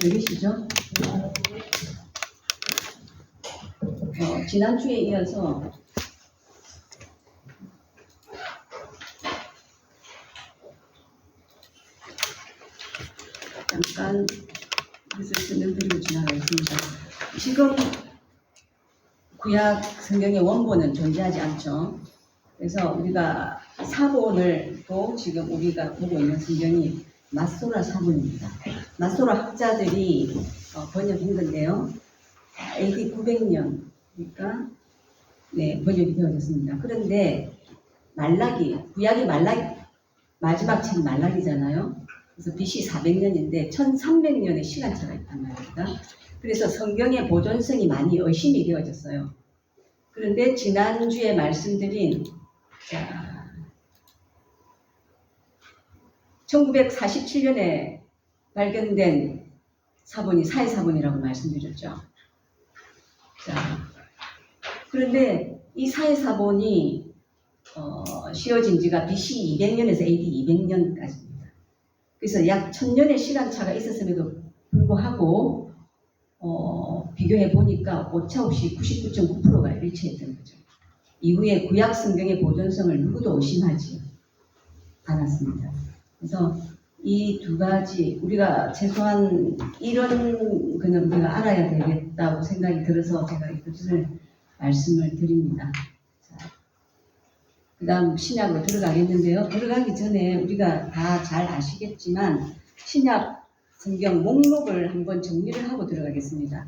들으시죠? 지난주에 이어서 잠깐 이것을 설명드리고 지나가겠습니다. 지금 구약 성경의 원본은 존재하지 않죠. 그래서 우리가 사본을 또 지금 우리가 보고 있는 성경이 마소라 사본입니다. 마소라 학자들이 번역한 건데요. AD 900년 그러니까 번역이 되어졌습니다. 그런데 말라기, 구약이 말라기 마지막 책이 말라기잖아요. 그래서 BC 400년인데 1300년의 시간차가 있단 말입니다. 그래서 성경의 보존성이 많이 의심이 되어졌어요. 그런데 지난주에 말씀드린 1947년에 발견된 사본이 사해사본이라고 말씀드렸죠. 그런데 이 사해사본이 씌워진 지가 BC 200년에서 AD 200년까지입니다. 그래서 약 1000년의 시간차가 있었음에도 불구하고 비교해 보니까 오차없이 99.9%가 일치했던 거죠. 이후에 구약 성경의 보존성을 누구도 의심하지 않았습니다. 그래서 이 두 가지 우리가 최소한 이런 거는 우리가 알아야 되겠다고 생각이 들어서 제가 이것을 말씀을 드립니다. 그 다음 신약으로 들어가겠는데요. 들어가기 전에 우리가 다 잘 아시겠지만 신약 성경 목록을 한번 정리를 하고 들어가겠습니다.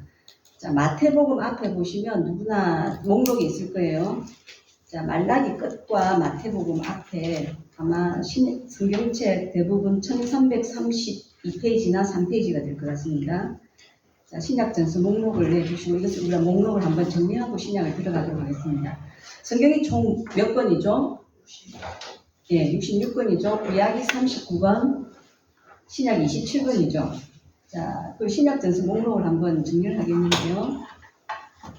자, 마태복음 앞에 보시면 누구나 목록이 있을 거예요. 자, 말라기 끝과 마태복음 앞에 아마 성경책 대부분 1332페이지나 3페이지가 될 것 같습니다. 자, 신약 전서 목록을 내주시고 이것을 우리가 목록을 한번 정리하고 신약을 들어가도록 하겠습니다. 성경이 총 몇 권이죠? 예, 66권이죠. 구약이 39권, 신약이 27권이죠. 자, 그 신약 전서 목록을 한번 정리를 하겠는데요.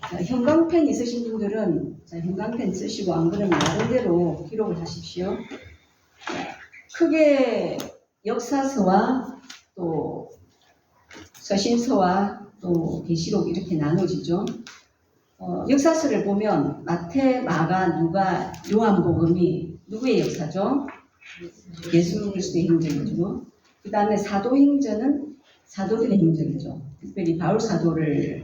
자, 형광펜 있으신 분들은 형광펜 쓰시고 안 그러면 나름대로 기록을 하십시오. 자, 크게 역사서와 또 서신서와 또 계시록 이렇게 나눠지죠. 역사서를 보면 마태, 마가, 누가, 요한복음이 누구의 역사죠? 예수 그리스도의 행적이죠. 그 다음에 사도행전은 사도들의 행적이죠. 특별히 바울 사도를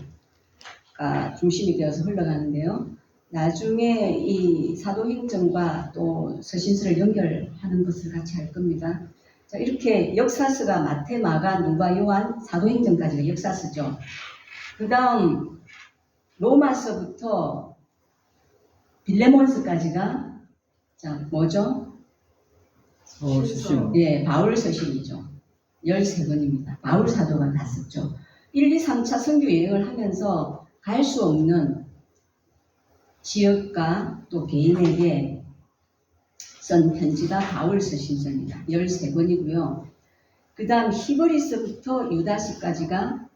중심이 되어서 흘러가는데요. 나중에 이 사도행전과 또 서신서를 연결하는 것을 같이 할 겁니다. 자, 이렇게 역사서가 마태, 마가, 누가, 요한, 사도행전까지가 역사서죠. 그 다음 로마서부터 빌레몬서까지가 자 뭐죠? 서신. 예, 바울 서신이죠. 13권입니다. 바울 사도가 다 썼죠. 1, 2, 3차 선교 여행을 하면서 갈 수 없는 지역과 또 개인에게 쓴 편지가 바울 서신서입니다. 13권이고요. 그 다음 히브리서부터 유다서까지가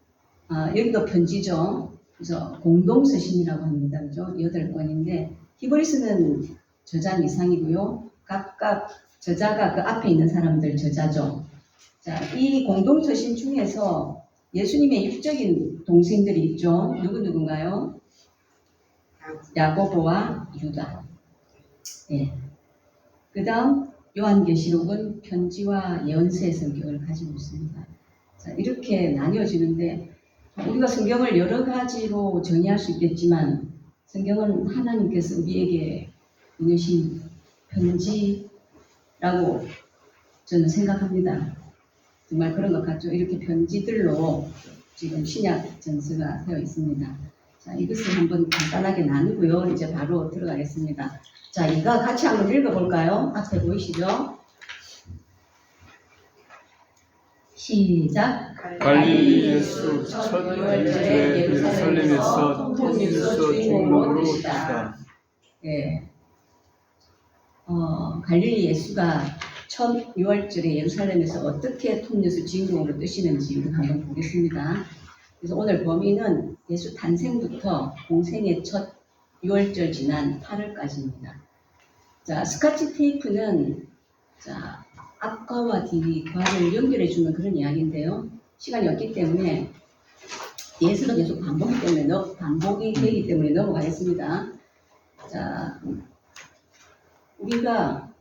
여기도 편지죠. 그래서 공동서신이라고 합니다. 그죠? 8권인데 히브리서는 저자 이상이고요. 각각 저자가 그 앞에 있는 사람들 저자죠. 자, 이 공동서신 중에서 예수님의 육적인 동생들이 있죠. 누군가요? 야고보와 유다. 예. 그 다음 요한계시록은 편지와 예언서의 성격을 가지고 있습니다. 자, 이렇게 나뉘어지는데 우리가 성경을 여러 가지로 정의할 수 있겠지만 성경은 하나님께서 우리에게 보내신 편지라고 저는 생각합니다. 정말 그런 것 같죠? 이렇게 편지들로 지금 신약 전서가 되어 있습니다. 자, 이것을 한번 간단하게 나누고요. 이제 바로 들어가겠습니다. 자, 이거 같이 한번 읽어볼까요? 앞에 보이시죠? 시작. 갈릴리 예수 첫 일주일에 예루살렘에서 톱니루스 주인공으로 오시다. 예. 갈릴리 예수가 첫 6월절에 예루살렘에서 어떻게 톱니루스 주인공으로 뜨시는지 우리 한번 보겠습니다. 그래서 오늘 범위는 예수 탄생부터 공생의 첫 6월절 지난 8월까지입니다. 자, 스카치 테이프는 자, 앞과와 뒤과를 연결해주는 그런 이야기인데요. 시간이 없기 때문에 예수는 계속 반복이 되기 때문에 넘어가겠습니다. 자, 우리가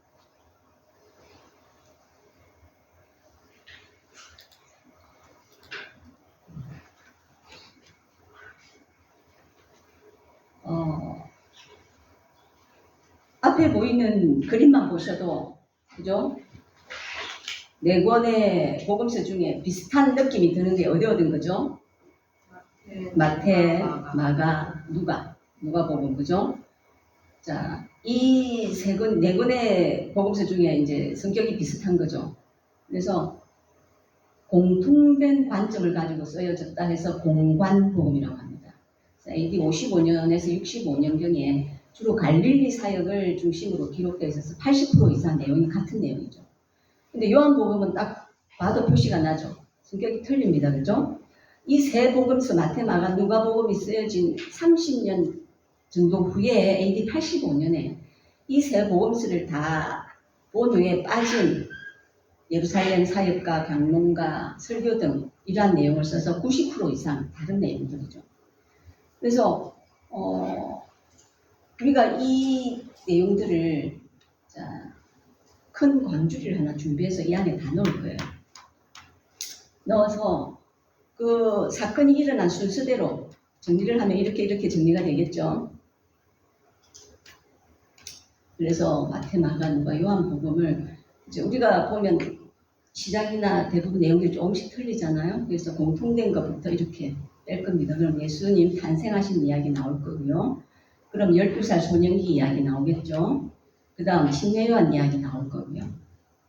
앞에 보이는 그림만 보셔도 그죠? 네 권의 복음서 중에 비슷한 느낌이 드는 게 어디 거죠? 마태, 마가, 누가복음 그죠? 자, 이 네 권의 복음서 중에 이제 성격이 비슷한 거죠. 그래서 공통된 관점을 가지고 쓰여졌다 해서 공관복음이라고 합니다. AD 55년에서 65년경에 주로 갈릴리 사역을 중심으로 기록되어 있어서 80% 이상 내용이 같은 내용이죠. 근데 요한복음은 딱 봐도 표시가 나죠. 성격이 틀립니다. 그죠? 이 세 복음서 마태, 마가, 누가복음이 쓰여진 30년 정도 후에 AD 85년에 이 세 복음서를 다 본 후에 빠진 예루살렘 사역과 강론과 설교 등 이러한 내용을 써서 90% 이상 다른 내용들이죠. 그래서 우리가 이 내용들을 큰 광주리를 하나 준비해서 이 안에 다 넣을 거예요. 넣어서 그 사건이 일어난 순서대로 정리를 하면 이렇게 정리가 되겠죠. 그래서 마태, 마가, 누가, 요한복음을 이제 우리가 보면 시작이나 대부분 내용들이 조금씩 틀리잖아요. 그래서 공통된 것부터 이렇게 뺄 겁니다. 그럼 예수님 탄생하신 이야기 나올 거고요. 그럼 12살 소년기 이야기 나오겠죠. 그 다음 침례요한 이야기 나올 거고요.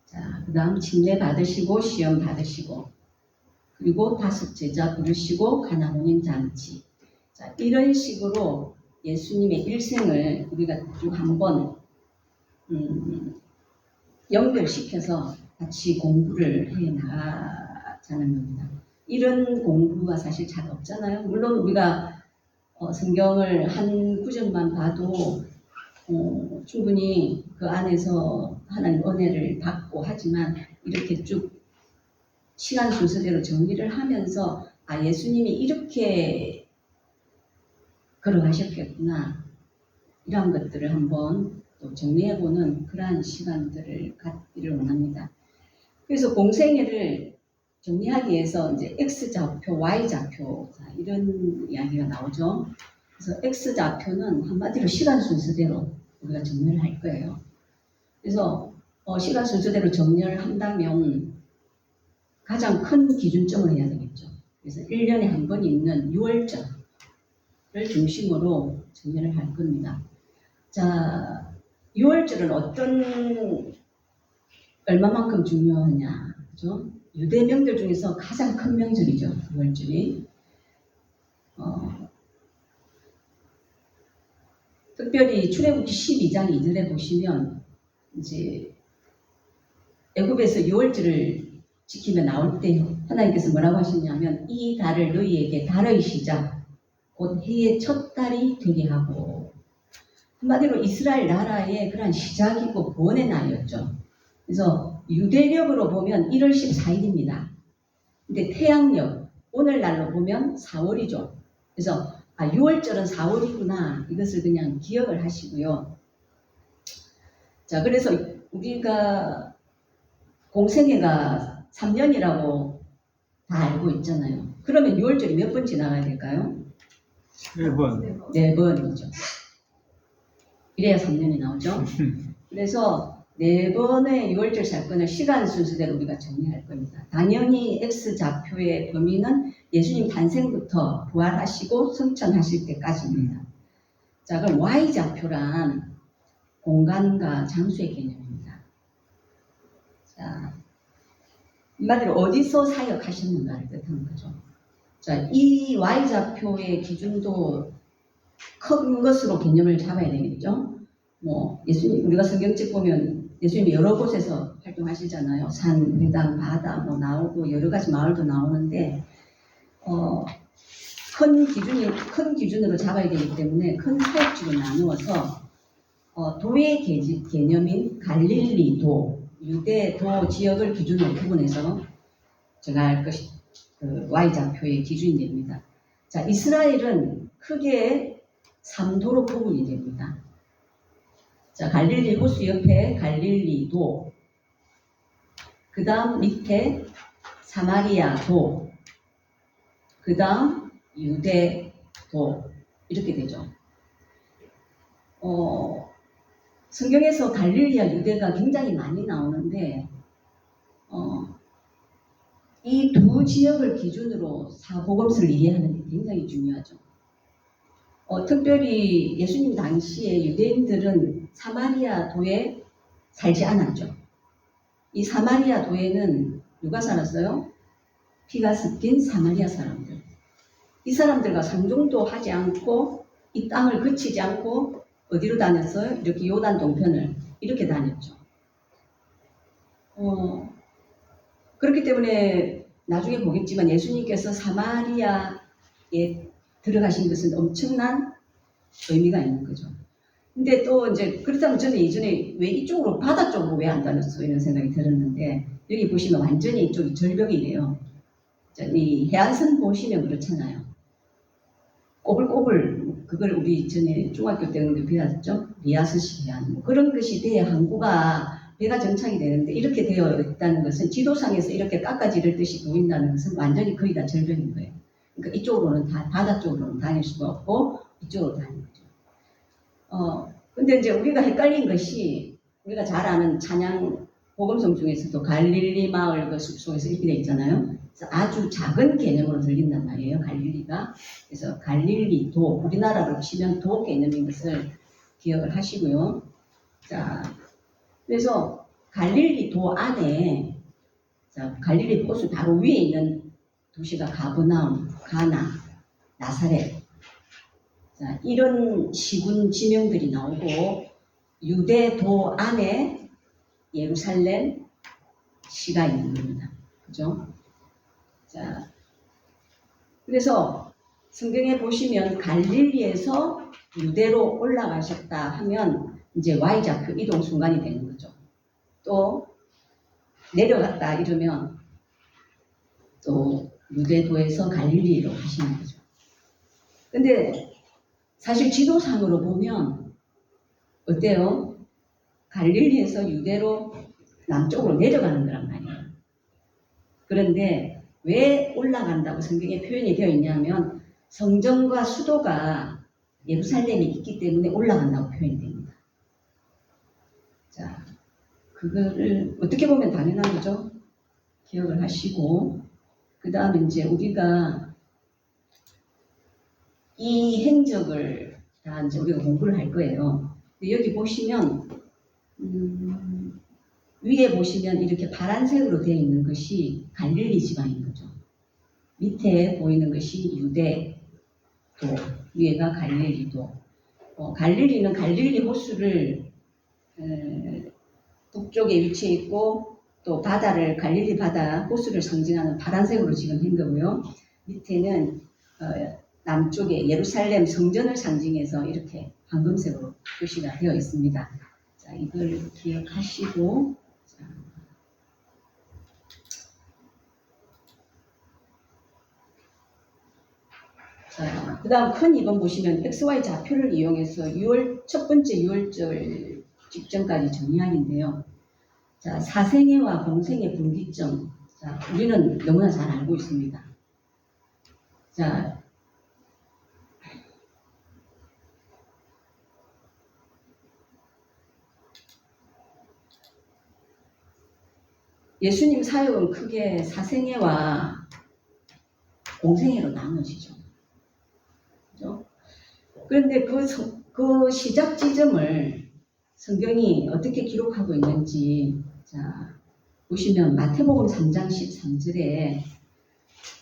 자, 그 다음 침례 받으시고 시험 받으시고 그리고 5 제자 부르시고 가나 혼인 잔치. 자, 이런 식으로 예수님의 일생을 우리가 쭉 한번 연결시켜서 같이 공부를 해 나가자는 겁니다. 이런 공부가 사실 잘 없잖아요. 물론 우리가 성경을 한 구절만 봐도 충분히 그 안에서 하나님 은혜를 받고 하지만 이렇게 쭉 시간 순서대로 정리를 하면서 예수님이 이렇게 걸어가셨겠구나 이런 것들을 한번 또 정리해보는 그러한 시간들을 갖기를 원합니다. 그래서 공생애를 정리하기 위해서 이제 X좌표, Y좌표 이런 이야기가 나오죠. 그래서 X좌표는 한마디로 시간 순서대로 우리가 정리를 할 거예요. 그래서 시간 순서대로 정리를 한다면 가장 큰 기준점을 해야 되겠죠. 그래서 1년에 한 번 있는 6월절을 중심으로 정리를 할 겁니다. 자, 6월절은 얼마만큼 중요하냐, 그죠? 유대 명절 중에서 가장 큰 명절이죠, 6월절이. 특별히 출애굽기 12장 2절에 보시면 이제 애굽에서 6월절을 지키며 나올 때 하나님께서 뭐라고 하셨냐면 이 달을 너희에게 달의 시작 곧 해의 첫 달이 되게 하고 한마디로 이스라엘 나라의 그런 시작이고 구원의 날이었죠. 그래서 유대력으로 보면 1월 14일입니다. 근데 태양력 오늘날로 보면 4월이죠. 그래서 6월절은 4월이구나 이것을 그냥 기억을 하시고요. 자, 그래서 우리가 공생애가 3년이라고 다 알고 있잖아요. 그러면 6월절이 몇 번 지나가야 될까요? 4번. 4번이죠. 이래야 3년이 나오죠. 그래서 4번의 6월절 사건을 시간 순서대로 우리가 정리할 겁니다. 당연히 X좌표의 범위는 예수님 탄생부터 부활하시고 승천하실 때까지입니다. 자, 그럼 Y좌표란 공간과 장소의 개념입니다. 자, 한마디로 어디서 사역하셨는가를 뜻하는 거죠. 자, 이 Y좌표의 기준도 큰 것으로 개념을 잡아야 되겠죠. 예수님, 우리가 성경책 보면 예수님이 여러 곳에서 활동하시잖아요. 산, 회당, 바다 나오고 여러 가지 마을도 나오는데 큰 기준으로 잡아야 되기 때문에 큰 사역지로 나누어서 도의 개념인 갈릴리도, 유대도 지역을 기준으로 구분해서 정할 그 Y좌표의 기준이 됩니다. 자, 이스라엘은 크게 3도로 구분이 됩니다. 자, 갈릴리 호수 옆에 갈릴리도, 그 다음 밑에 사마리아도, 그 다음 유대도, 이렇게 되죠. 성경에서 갈릴리와 유대가 굉장히 많이 나오는데 이 두 지역을 기준으로 사복음서를 이해하는 게 굉장히 중요하죠. 특별히 예수님 당시에 유대인들은 사마리아 도에 살지 않았죠. 이 사마리아 도에는 누가 살았어요? 피가 섞인 사마리아 사람들. 이 사람들과 상종도 하지 않고 이 땅을 거치지 않고 어디로 다녔어요? 이렇게 요단 동편을 이렇게 다녔죠. 그렇기 때문에 나중에 보겠지만 예수님께서 사마리아에 들어가신 것은 엄청난 의미가 있는 거죠. 근데 또 이제 그렇다면 저는 이전에 왜 이쪽으로 바다 쪽으로 왜 안 다녔어 이런 생각이 들었는데 여기 보시면 완전히 이쪽이 절벽이래요. 이 해안선 보시면 그렇잖아요. 꼬불꼬불 그걸 우리 전에 중학교 때는 배웠죠. 리아스식 해안 뭐 그런 것이 돼야 항구가 배가 정착이 되는데 이렇게 되어 있다는 것은 지도상에서 이렇게 깎아지를 듯이 보인다는 것은 완전히 거의 다 절벽인 거예요. 그러니까 이쪽으로는 다 바다 쪽으로는 다닐 수가 없고 이쪽으로 다니는 거죠. 근데 이제 우리가 헷갈린 것이 우리가 잘 아는 찬양 복음성 중에서도 갈릴리 마을 그 숲속에서 이렇게 돼 있잖아요. 그래서 아주 작은 개념으로 들린단 말이에요. 갈릴리가. 그래서 갈릴리도 우리나라로 치면 도 개념인 것을 기억을 하시고요. 자, 그래서 갈릴리도 안에 갈릴리 호수 바로 위에 있는 도시가 가버나움, 가나, 나사렛 자, 이런 시군 지명들이 나오고 유대도 안에 예루살렘 시가 있는 겁니다. 그죠? 자, 그래서 성경에 보시면 갈릴리에서 유대로 올라가셨다 하면 이제 Y좌표 이동 순간이 되는 거죠. 또 내려갔다 이러면 또 유대도에서 갈릴리로 가시는 거죠. 근데 사실 지도상으로 보면 어때요? 갈릴리에서 유대로 남쪽으로 내려가는 거란 말이에요. 그런데 왜 올라간다고 성경에 표현이 되어 있냐면 성전과 수도가 예루살렘에 있기 때문에 올라간다고 표현이 됩니다. 자, 그거를 어떻게 보면 당연한 거죠. 기억을 하시고 그 다음에 이제 우리가 이 행적을 다 이제 우리가 공부를 할 거예요. 근데 여기 보시면 위에 보시면 이렇게 파란색으로 되어 있는 것이 갈릴리 지방인 거죠. 밑에 보이는 것이 유대도, 위에가 갈릴리도. 갈릴리는 갈릴리 호수를 북쪽에 위치해 있고 또 바다를 갈릴리 바다 호수를 상징하는 파란색으로 지금 한 거고요. 밑에는 남쪽에 예루살렘 성전을 상징해서 이렇게 황금색으로 표시가 되어 있습니다. 자, 이걸 기억하시고 자, 그 다음 큰 2번 보시면 XY 좌표를 이용해서 첫 번째 6월절 직전까지 정리하기인데요. 자, 사생애와 공생애 분기점. 자, 우리는 너무나 잘 알고 있습니다. 자, 예수님 사역은 크게 사생애와 공생애로 나눠지죠. 그렇죠? 그런데 그 시작 지점을 성경이 어떻게 기록하고 있는지 자, 보시면 마태복음 3장 13절에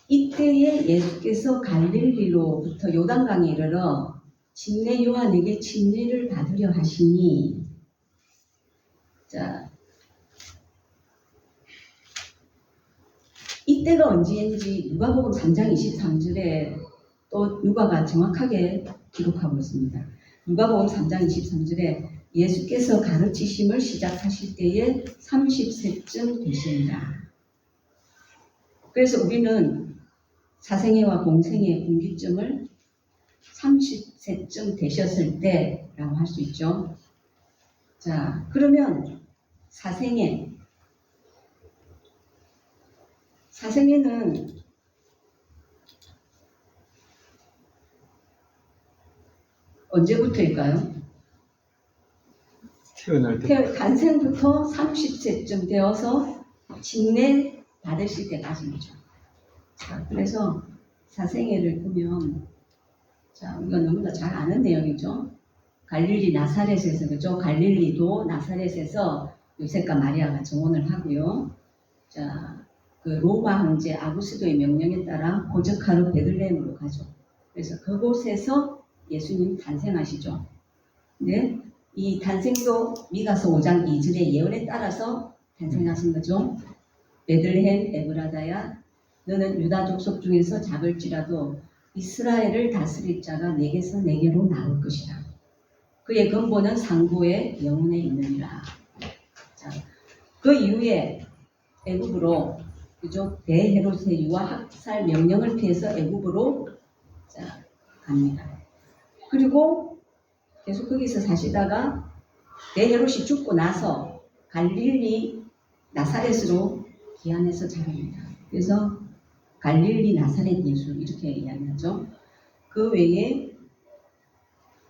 이때에 예수께서 갈릴리로부터 요단강에 이르러 침례 요한에게 침례를 받으려 하시니 자, 이때가 언제인지 누가복음 3장 23절에 또 누가가 정확하게 기록하고 있습니다. 누가복음 3장 23절에 예수께서 가르치심을 시작하실 때에 30세쯤 되신다. 그래서 우리는 사생애와 공생애의 분기점을 30세쯤 되셨을 때라고 할 수 있죠. 자, 그러면 사생애는 언제부터일까요? 태어날 때. 탄생부터 30세쯤 되어서 직내 받으실 때까지죠. 자, 그래서 사생애를 보면, 자, 우리가 너무나 잘 아는 내용이죠. 갈릴리 나사렛에서, 그죠? 갈릴리도 나사렛에서 요셉과 마리아가 정혼을 하고요. 자, 그 로마 황제 아구스도의 명령에 따라 고적하러 베들레헴으로 가죠. 그래서 그곳에서 예수님 탄생하시죠. 네, 이 탄생도 미가서 5장 2절의 예언에 따라서 탄생하신 거죠. 베들레헴 에브라다야, 너는 유다 족속 중에서 작을지라도 이스라엘을 다스릴 자가 내게서 내게로 나올 것이라. 그의 근본은 상고의 영혼에 있느니라. 자, 그 이후에 애굽으로, 그죠? 대헤롯의 유아 학살 명령을 피해서 애굽으로 자, 갑니다. 그리고 계속 거기서 사시다가 대헤롯이 죽고 나서 갈릴리 나사렛으로 귀환해서 자랍니다. 그래서 갈릴리 나사렛 예수 이렇게 이야기하죠. 그 외에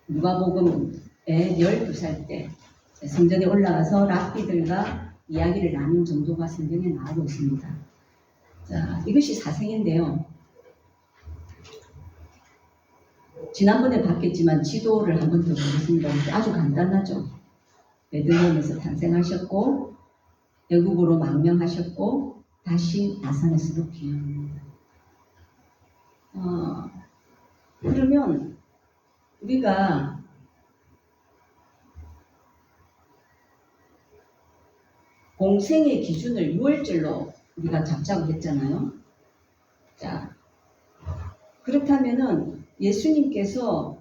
누가복음에 12살 때 성전에 올라가서 랍비들과 이야기를 나눈 정도가 성경에 나오고 있습니다. 자, 이것이 사생인데요. 지난번에 봤겠지만 지도를 한 번 더 보겠습니다. 아주 간단하죠. 베들레헴에서 탄생하셨고 애굽으로 망명하셨고 다시 나사렛으로 귀환합니다. 그러면 우리가 공생의 기준을 6월절로 우리가 잡자고 했잖아요. 자, 그렇다면은 예수님께서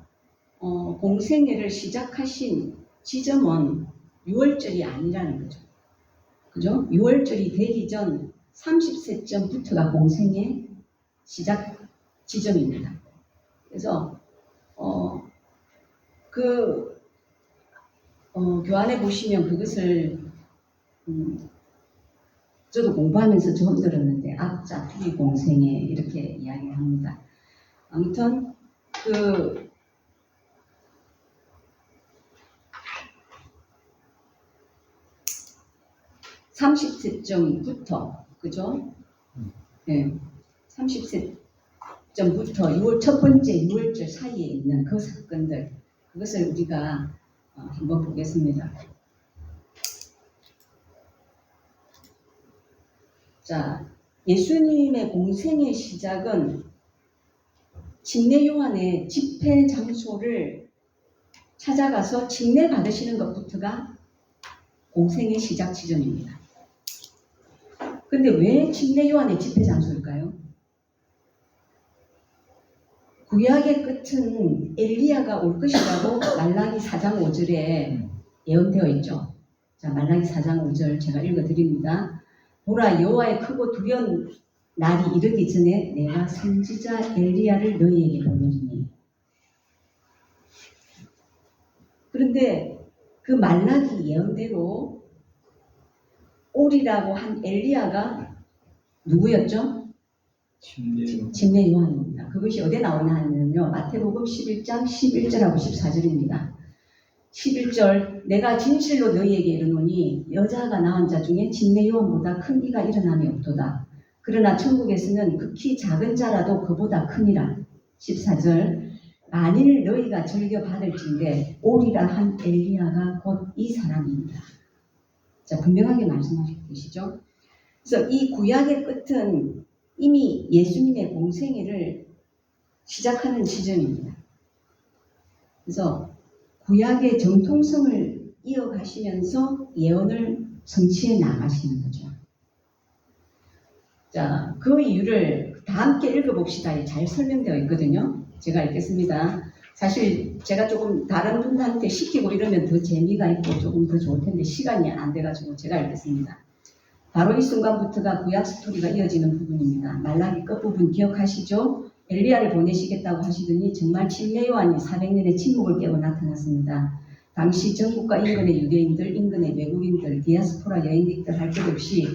공생애를 시작하신 지점은 6월절이 아니라는 거죠. 그죠? 6월절이 되기 전 30세쯤부터가 공생의 시작 지점입니다. 그래서 교환해 보시면 그것을 저도 공부하면서 처음 들었는데 앞자투기 공생애 이렇게 이야기합니다. 아무튼 그 30세쯤부터 그죠? 네, 30세쯤부터 6월 첫 번째 6월절 사이에 있는 그 사건들 그것을 우리가 한번 보겠습니다. 자, 예수님의 공생의 시작은 직내 요한의 집회 장소를 찾아가서 직내 받으시는 것부터가 공생의 시작 지점입니다. 근데 왜 직내 요한의 집회 장소일까요? 구약의 끝은 엘리야가 올 것이라고 말라기 4장 5절에 예언되어 있죠. 자, 말라기 4장 5절 제가 읽어드립니다. 보라, 여호와의 크고 두려운 날이 이르기 전에 내가 선지자 엘리야를 너희에게 보내리니. 그런데 그 말라기 예언대로 오리라고 한 엘리야가 누구였죠? 침례 요한입니다. 그것이 어디에 나오나 하면요. 마태복음 11장 11절하고 14절입니다. 11절 내가 진실로 너희에게 이르노니 여자가 낳은 자 중에 침례 요한보다 큰 이가 일어남이 없도다. 그러나 천국에서는 극히 작은 자라도 그보다 크니라. 14절 만일 너희가 즐겨 받을진대 오리라 한 엘리야가 곧 이 사람입니다. 자, 분명하게 말씀하시고 계시죠. 그래서 이 구약의 끝은 이미 예수님의 공생애를 시작하는 시점입니다. 그래서 구약의 정통성을 이어가시면서 예언을 성취해 나가시는 거죠. 자, 그 이유를 다 함께 읽어봅시다. 잘 설명되어 있거든요. 제가 읽겠습니다. 사실 제가 조금 다른 분들한테 시키고 이러면 더 재미가 있고 조금 더 좋을 텐데 시간이 안 돼가지고 제가 읽겠습니다. 바로 이 순간부터가 구약 스토리가 이어지는 부분입니다. 말라기 끝부분 기억하시죠? 엘리야를 보내시겠다고 하시더니 정말 침례 요한이 400년의 침묵을 깨고 나타났습니다. 당시 전국과 인근의 유대인들, 인근의 외국인들, 디아스포라 여행객들 할 것 없이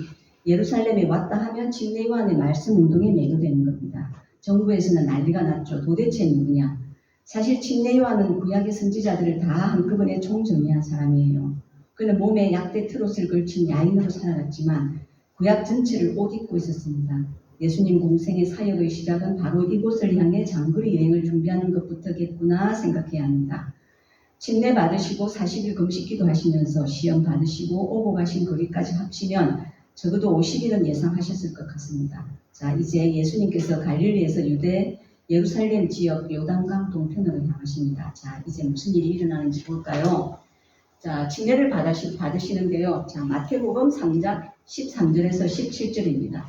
예루살렘에 왔다 하면 침례 요한의 말씀 운동에 매료되는 겁니다. 정부에서는 난리가 났죠. 도대체 누구냐? 사실 침례 요한은 구약의 선지자들을 다 한꺼번에 총정리한 사람이에요. 그는 몸에 약대 트롯을 걸친 야인으로 살아갔지만 구약 전체를 옷 입고 있었습니다. 예수님 공생의 사역의 시작은 바로 이곳을 향해 장거리 여행을 준비하는 것부터겠구나 생각해야 합니다. 침례 받으시고 40일 금식 기도하시면서 시험 받으시고 오고 가신 거리까지 합치면 적어도 50일은 예상하셨을 것 같습니다. 자, 이제 예수님께서 갈릴리에서 유대 예루살렘 지역 요단강 동편으로 향하십니다. 자, 이제 무슨 일이 일어나는지 볼까요? 자, 침례를 받으시는데요. 자, 마태복음 3장 13절에서 17절입니다.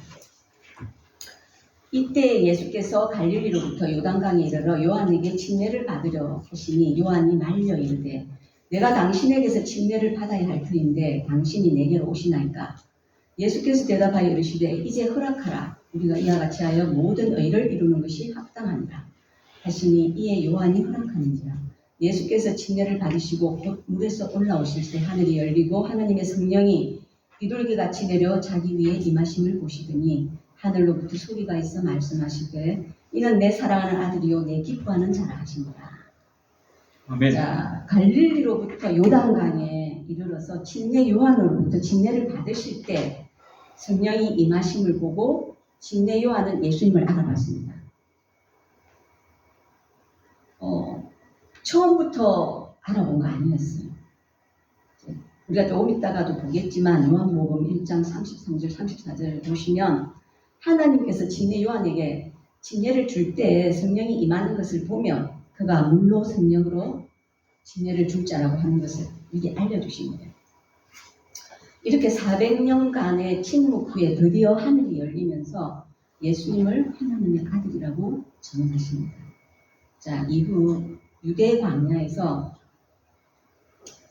이때 예수께서 갈릴리로부터 요단강에 이르러 요한에게 침례를 받으려 하시니 요한이 말려 이르되 내가 당신에게서 침례를 받아야 할 터인데 당신이 내게로 오시나이까? 예수께서 대답하여 이르시되 이제 허락하라. 우리가 이와 같이 하여 모든 의를 이루는 것이 합당하니라 하시니 이에 요한이 허락하는지라. 예수께서 침례를 받으시고 곧 물에서 올라오실 때 하늘이 열리고 하나님의 성령이 비둘기같이 내려 자기 위에 임하심을 보시더니 하늘로부터 소리가 있어 말씀하시되 이는 내 사랑하는 아들이요 내 기뻐하는 자라 하시니라. 아멘. 자, 갈릴리로부터 요단강에 이르러서 침례 요한으로부터 침례를 받으실 때 성령이 임하심을 보고 침례 요한은 예수님을 알아봤습니다. 처음부터 알아본 거 아니었어요. 우리가 조금 이따가도 보겠지만 요한복음 1장 33절 34절 보시면 하나님께서 침례 요한에게 침례를 줄 때 성령이 임하는 것을 보면 그가 물로 성령으로 침례를 줄 자라고 하는 것을 이게 알려주신 거예요. 이렇게 400년간의 침묵 후에 드디어 하늘이 열리면서 예수님을 하나님의 아들이라고 전하십니다. 자, 이후 유대 광야에서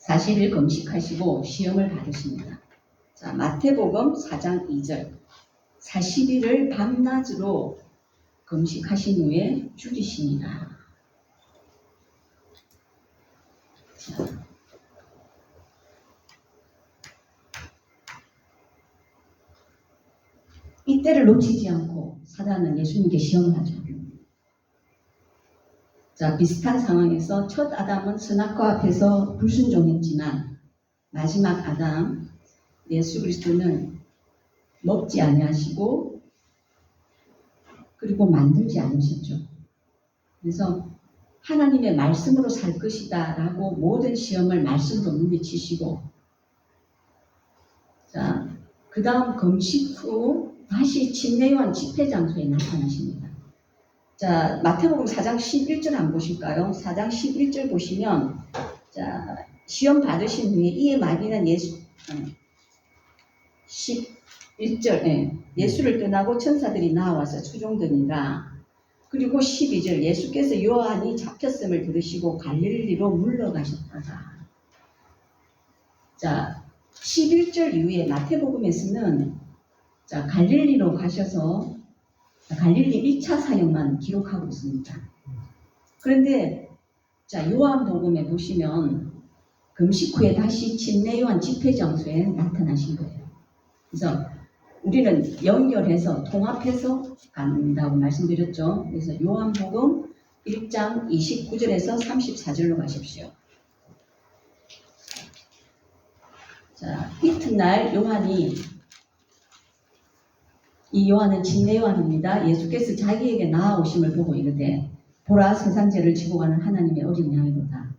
40일 금식하시고 시험을 받으십니다. 자, 마태복음 4장 2절 40일을 밤낮으로 금식하신 후에 죽이시니라. 자, 이때를 놓치지 않고 사단은 예수님께 시험을 하죠. 자, 비슷한 상황에서 첫 아담은 선악과 앞에서 불순종했지만 마지막 아담 예수 그리스도는 먹지 아니하시고 그리고 만들지 않으셨죠. 그래서 하나님의 말씀으로 살 것이다 라고 모든 시험을 말씀으로 물리치시고 자, 그 다음 금식 후 다시 침례 요한 집회 장소에 나타나십니다. 자, 마태복음 4장 11절 안 보실까요? 4장 11절 보시면 자, 시험 받으신 후에 이에 마귀는 예수 11절 예수를 떠나고 천사들이 나와서 추종되니라. 그리고 12절 예수께서 요한이 잡혔음을 들으시고 갈릴리로 물러가셨다가 자, 11절 이후에 마태복음에서는 자, 갈릴리로 가셔서 갈릴리 1차 사역만 기록하고 있습니다. 그런데 자, 요한복음에 보시면 금식 후에 다시 침례 요한 집회 장소에 나타나신 거예요. 그래서 우리는 연결해서 통합해서 간다고 말씀드렸죠. 그래서 요한복음 1장 29절에서 34절로 가십시오. 자, 이튿날 요한이 이 요한은 침례 요한입니다. 예수께서 자기에게 나아오심을 보고 이르되 보라 세상죄를 지고 가는 하나님의 어린 양이로다.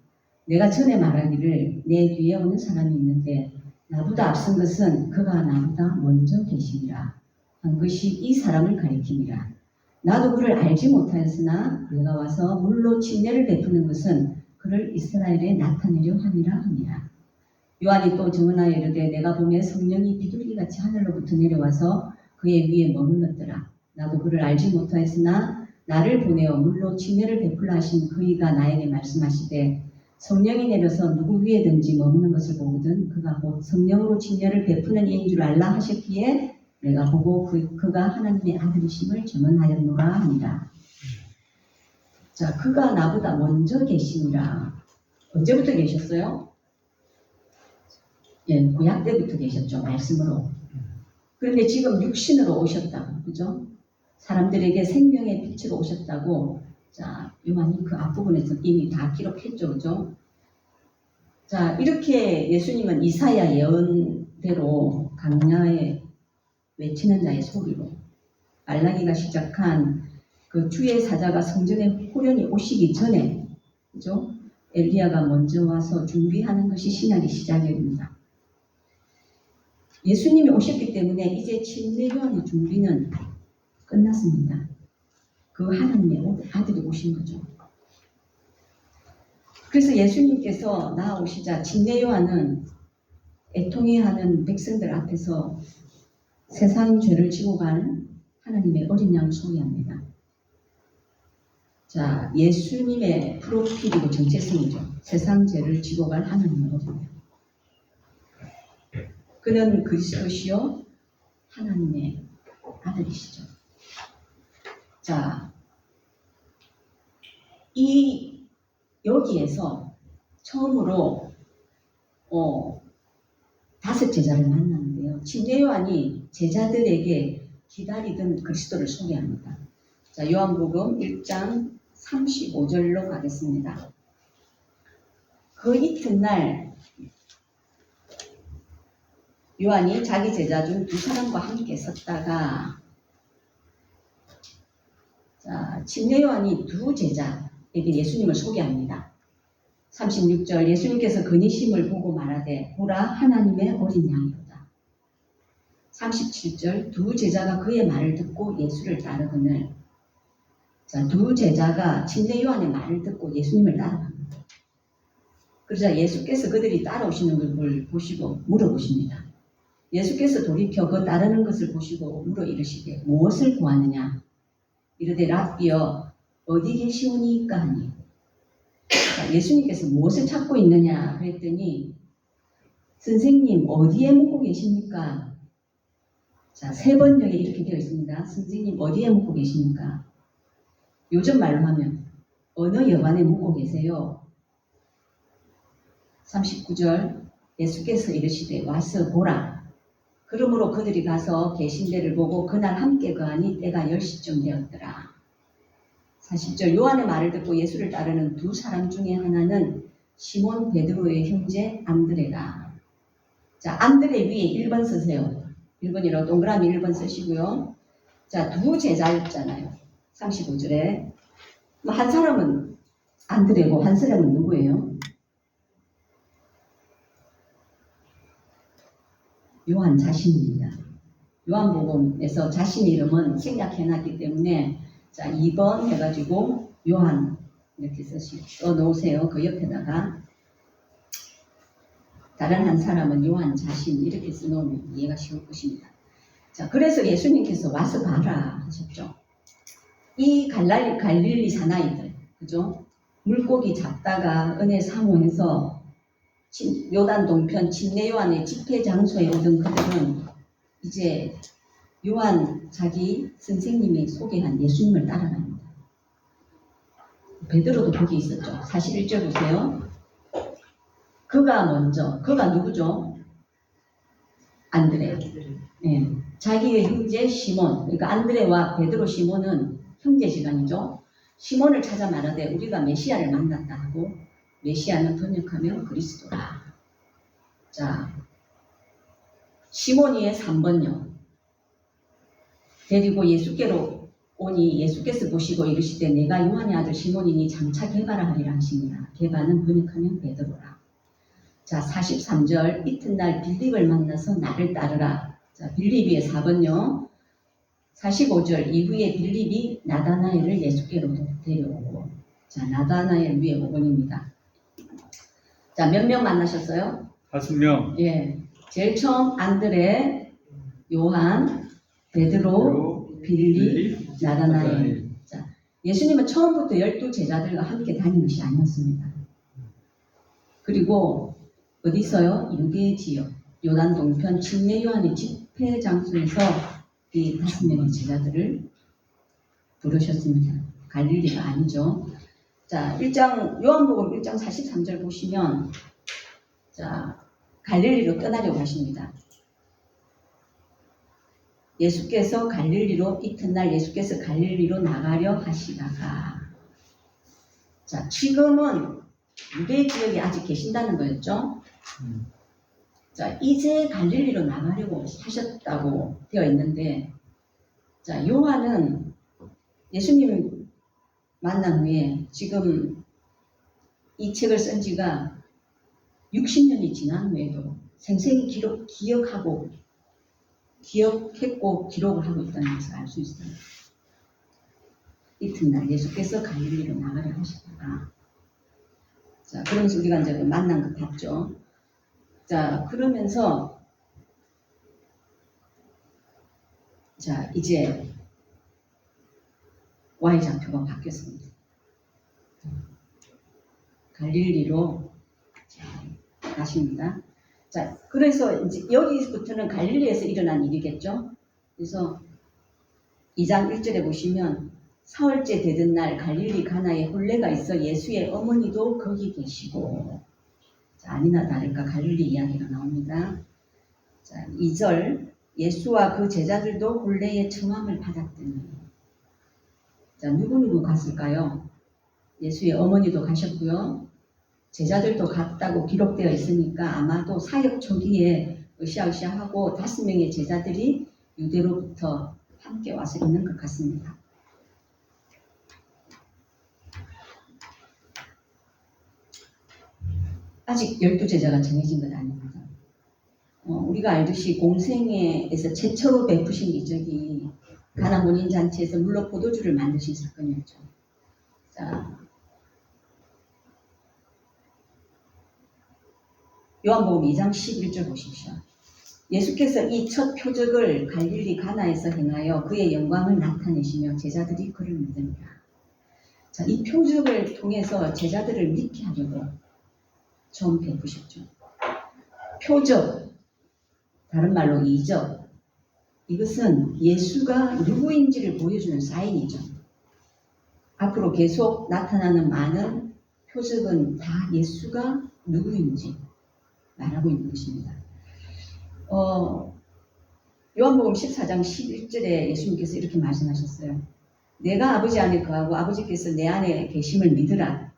내가 전에 말하기를 내 뒤에 오는 사람이 있는데 나보다 앞선 것은 그가 나보다 먼저 계시니라 한 것이 이 사람을 가리킴이라. 나도 그를 알지 못하였으나 내가 와서 물로 침례를 베푸는 것은 그를 이스라엘에 나타내려 함이라 하니라. 요한이 또 증언하여 이르되 내가 보매 성령이 비둘기같이 하늘로부터 내려와서 그의 위에 머물렀더라. 나도 그를 알지 못하였으나 나를 보내어 물로 침례를 베풀라 하신 그이가 나에게 말씀하시되 성령이 내려서 누구 위에든지 머무는 것을 보거든 그가 곧 성령으로 칭찬을 베푸는 이인 줄 알라 하셨기에 내가 보고 그가 하나님의 아들이심을 증언하였노라 합니다. 자, 그가 나보다 먼저 계시니라. 언제부터 계셨어요? 예, 구약 때부터 계셨죠. 말씀으로. 그런데 지금 육신으로 오셨다고, 그죠? 사람들에게 생명의 빛으로 오셨다고. 자, 요한이 그 앞부분에서 이미 다 기록했죠, 그죠? 자, 이렇게 예수님은 이사야 예언대로 강야에 외치는 자의 소리로 말라기가 시작한 그 주의 사자가 성전에 호련히 오시기 전에, 그죠? 엘리야가 먼저 와서 준비하는 것이 신약의 시작입니다. 예수님이 오셨기 때문에 이제 침례요한의 준비는 끝났습니다. 그 하나님의 아들이 오신 거죠. 그래서 예수님께서 나아오시자 침례요한은 애통해하는 백성들 앞에서 세상 죄를 지고 간 하나님의 어린 양을 소개합니다. 자, 예수님의 프로필이고 정체성이죠. 세상 죄를 지고 갈 하나님의 어린 양. 그는 그리스도시요 하나님의 아들이시죠. 자, 여기에서 처음으로 5 제자를 만나는데요. 침례요한이 제자들에게 기다리던 그리스도를 소개합니다. 자, 요한복음 1장 35절로 가겠습니다. 그 이튿날 요한이 자기 제자 중 2사람과 함께 섰다가 자, 침례요한이 2 제자에게 예수님을 소개합니다. 36절 예수님께서 그니심을 보고 말하되 보라 하나님의 어린 양이로다. 37절 2 제자가 그의 말을 듣고 예수를 따르거늘 자, 2 제자가 침례요한의 말을 듣고 예수님을 따라갑니다. 그러자 예수께서 그들이 따라오시는 걸 보시고 물어보십니다. 예수께서 돌이켜 그 따르는 것을 보시고 물어 이르시되 무엇을 구하느냐? 이르되 랍비여 어디 계시오니까 하니. 자, 예수님께서 무엇을 찾고 있느냐 그랬더니 선생님 어디에 묵고 계십니까? 자, 3번역에 이렇게 되어 있습니다. 선생님 어디에 묵고 계십니까? 요즘 말로 하면 어느 여관에 묵고 계세요? 39절 예수께서 이르시되 와서 보라. 그러므로 그들이 가서 계신 데를 보고 그날 함께 거하니 때가 10시쯤 되었더라. 40절 요한의 말을 듣고 예수를 따르는 2 사람 중에 하나는 시몬 베드로의 형제 안드레라. 자, 안드레 위에 1번 쓰세요. 1번이라고 동그라미 1번 쓰시고요. 자, 2 제자였잖아요. 35절에 한 사람은 안드레고 한 사람은 누구예요? 요한 자신입니다. 요한복음에서 자신 이름은 생략해놨기 때문에 자 2번 해가지고 요한 이렇게 써놓으세요. 그 옆에다가 다른 한 사람은 요한 자신 이렇게 써놓으면 이해가 쉬울 것입니다. 자, 그래서 예수님께서 와서 봐라 하셨죠. 이 갈릴리 사나이들, 그죠? 물고기 잡다가 은혜 사모해서 요단 동편 침례요한의 집회 장소에 오던 그들은 이제 요한 자기 선생님이 소개한 예수님을 따라갑니다. 베드로도 거기 있었죠. 41절 보세요. 그가 누구죠? 안드레. 네. 자기의 형제 시몬, 그러니까 안드레와 베드로 시몬은 형제시간이죠. 시몬을 찾아 말하되 우리가 메시아를 만났다 하고 메시아는 번역하면 그리스도라. 자, 시몬이의 3번요. 데리고 예수께로 오니 예수께서 보시고 이르시되 내가 요한의 아들 시몬이니 장차 게바라 하리라 하시니라. 게바는 번역하면 베드로라. 자, 43절 이튿날 빌립을 만나서 나를 따르라. 자, 빌립의 4번요. 45절 이후에 빌립이 나다나엘을 예수께로 데려오고 자, 나다나엘 위에 5번입니다. 자, 몇 명 만나셨어요? 5명. 예. 제일 처음 안드레, 요한, 베드로, 빌립, 나다나엘. 자, 예수님은 처음부터 12 제자들과 함께 다닌 것이 아니었습니다. 그리고 어디서요? 유대 지역, 요단 동편 침례 요한의 집회 장소에서 이 5명의 제자들을 부르셨습니다. 갈릴리가 아니죠. 자, 요한복음 1장 43절 보시면, 자, 갈릴리로 떠나려고 하십니다. 이튿날 예수께서 갈릴리로 나가려 하시다가, 자, 지금은 유대 지역에 아직 계신다는 거였죠. 자, 이제 갈릴리로 나가려고 하셨다고 되어 있는데, 자, 요한은 예수님 만난 후에 지금 이 책을 쓴 지가 60년이 지난 후에도 생생히 기억했고 기록을 하고 있다는 것을 알 수 있어요. 이튿날 예수께서 갈릴리로 나가려 하시다가, 자, 그러면서 우리가 이제 만난 거 봤죠. 자, 그러면서, 자, 이제 Y좌표가 바뀌었습니다. 갈릴리로 가십니다. 자, 그래서 이제 여기부터는 갈릴리에서 일어난 일이겠죠. 그래서 2장 1절에 보시면 사흘째 되던 날 갈릴리 가나에 혼례가 있어 예수의 어머니도 거기 계시고, 자, 아니나 다를까 갈릴리 이야기가 나옵니다. 자, 2절 예수와 그 제자들도 혼례의 청함을 받았더니, 자, 누구 갔을까요? 예수의 어머니도 가셨고요. 제자들도 갔다고 기록되어 있으니까 아마도 사역 초기에 으쌰으쌰하고 5명의 제자들이 유대로부터 함께 와서 있는 것 같습니다. 아직 12제자가 정해진 건 아닙니다. 우리가 알듯이 공생애에서 최초로 베푸신 이적이 가나 혼인잔치에서 물로 포도주를 만드신 사건이었죠. 자, 요한복음 2장 11절 보십시오. 예수께서 이 첫 표적을 갈릴리 가나에서 행하여 그의 영광을 나타내시며 제자들이 그를 믿으니라. 자, 이 표적을 통해서 제자들을 믿게 하려고 처음 베푸셨죠. 표적, 다른 말로 이적, 이것은 예수가 누구인지를 보여주는 사인이죠. 앞으로 계속 나타나는 많은 표적은 다 예수가 누구인지 말하고 있는 것입니다. 요한복음 14장 11절에 예수님께서 이렇게 말씀하셨어요. 내가 아버지 안에 거하고 아버지께서 내 안에 계심을 믿으라.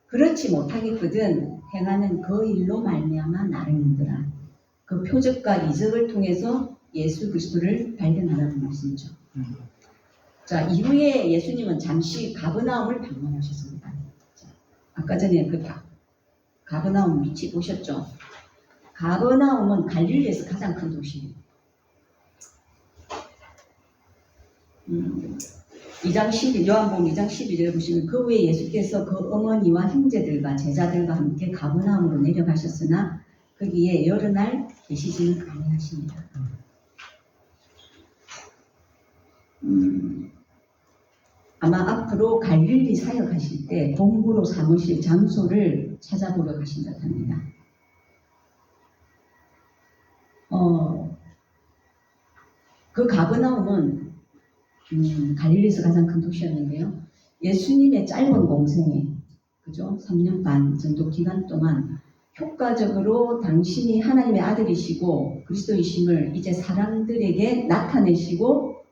그렇지 못하겠거든 행하는 그 일로 말미암아 나를 믿으라. 그 표적과 이적을 통해서 예수 그리스도를 발견하라는 말씀이죠. 자, 이후에 예수님은 잠시 가버나움을 방문하셨습니다. 자, 아까 전에 그 가버나움 위치 보셨죠? 가버나움은 갈릴리에서 가장 큰 도시예요. 요한복음 2장 12절에 보시면 그 후에 예수께서 그 어머니와 형제들과 제자들과 함께 가버나움으로 내려가셨으나 거기에 여러 날 계시지는 아니하십니다. 아마 앞으로 갈릴리 사역하실 때 본부로 삼으실 장소를 찾아보러 가신 듯 합니다. 그 가버나움은 갈릴리에서 가장 큰 도시였는데요. 예수님의 짧은 공생에, 그죠? 3년 반 정도 기간 동안 효과적으로 당신이 하나님의 아들이시고 그리스도이심을 이제 사람들에게 나타내시고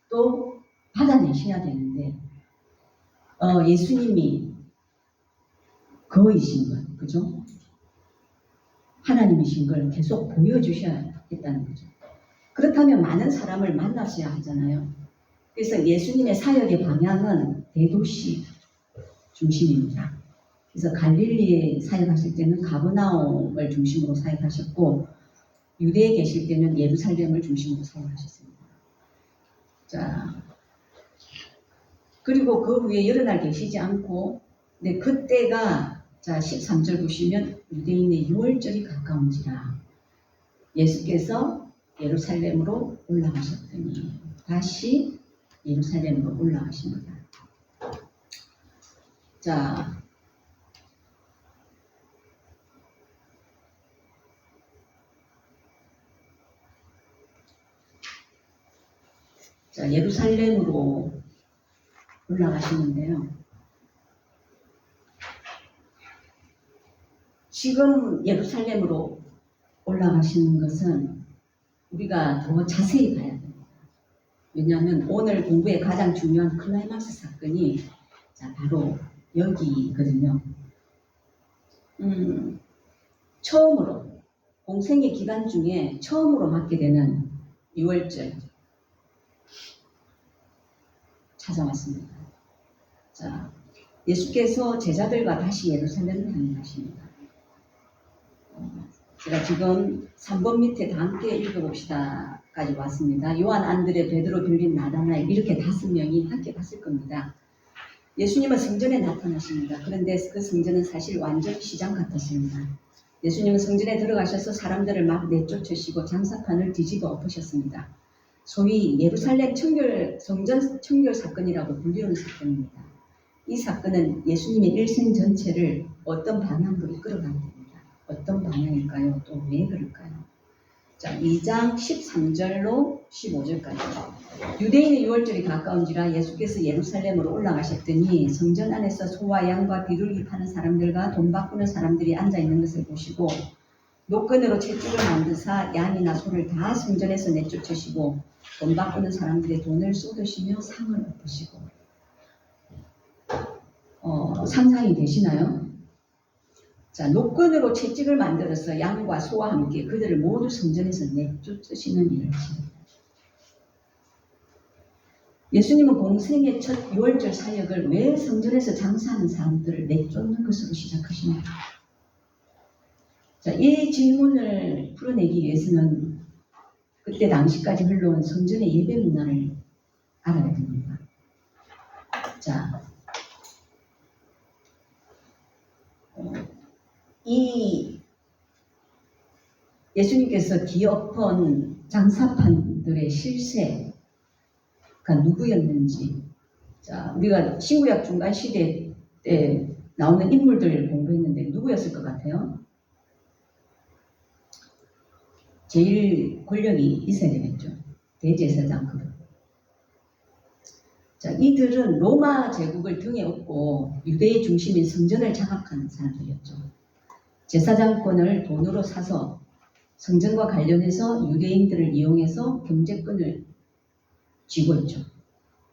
또 받아내셔야 되는데, 예수님이 그이신 것, 그죠? 하나님이신 걸 계속 보여주셔야겠다는 거죠. 그렇다면 많은 사람을 만나셔야 하잖아요. 그래서 예수님의 사역의 방향은 대도시 중심입니다. 그래서 갈릴리에 사역하실 때는 가버나움을 중심으로 사역하셨고, 유대에 계실 때는 예루살렘을 중심으로 사역하셨습니다. 자, 그리고 그 후에 여러 날 계시지 않고, 근데 그때가, 자, 13절 보시면 유대인의 유월절이 가까운지라 예수께서 예루살렘으로 올라가셨더니 다시 예루살렘으로 올라가십니다. 자, 자, 예루살렘으로 올라가시는데요. 지금 예루살렘으로 올라가시는 것은 우리가 더 자세히 봐야 됩니다. 왜냐하면 오늘 공부의 가장 중요한 클라이막스 사건이 자, 바로 여기거든요. 처음으로 공생의 기간 중에 처음으로 맞게 되는 유월절 찾아왔습니다. 자, 예수께서 제자들과 다시 예루살렘을 향하십니다. 제가 지금 3번 밑에 다 함께 읽어봅시다까지 왔습니다. 요한, 안드레, 베드로, 빌립, 나다나엘 이렇게 5명이 함께 갔을 겁니다. 예수님은 성전에 나타나십니다. 그런데 그 성전은 사실 완전히 시장 같았습니다. 예수님은 성전에 들어가셔서 사람들을 막 내쫓으시고 장사판을 뒤집어 엎으셨습니다. 소위 예루살렘 성전 청결 사건이라고 불리우는 사건입니다. 이 사건은 예수님의 일생 전체를 어떤 방향으로 이끌어가게 됩니다. 어떤 방향일까요? 또 왜 그럴까요? 자, 2장 13절로 15절까지. 유대인의 유월절이 가까운지라 예수께서 예루살렘으로 올라가셨더니 성전 안에서 소와 양과 비둘기 파는 사람들과 돈 바꾸는 사람들이 앉아있는 것을 보시고 노끈으로 채찍을 만드사 양이나 소를 다 성전에서 내쫓으시고 돈 바꾸는 사람들의 돈을 쏟으시며 상을 엎으시고. 상상이 되시나요? 자, 노끈으로 채찍을 만들어서 양과 소와 함께 그들을 모두 성전에서 내쫓으시는 일을 하십니다. 예수님은 공생의 첫 유월절 사역을 왜 성전에서 장사하는 사람들을 내쫓는 것으로 시작하십니까? 자, 이 질문을 풀어내기 위해서는 그때 당시까지 흘러온 성전의 예배 문화를 알아야 됩니다. 자, 이 예수님께서 뒤엎은 장사판들의 실세가 누구였는지, 자, 우리가 신구약 중간 시대 때 나오는 인물들을 공부했는데 누구였을 것 같아요? 제일 권력이 있어야 되겠죠. 대제사장 그분. 자, 이들은 로마 제국을 등에 업고 유대의 중심인 성전을 장악하는 사람들이었죠. 제사장권을 돈으로 사서 성전과 관련해서 유대인들을 이용해서 경제권을 쥐고 있죠.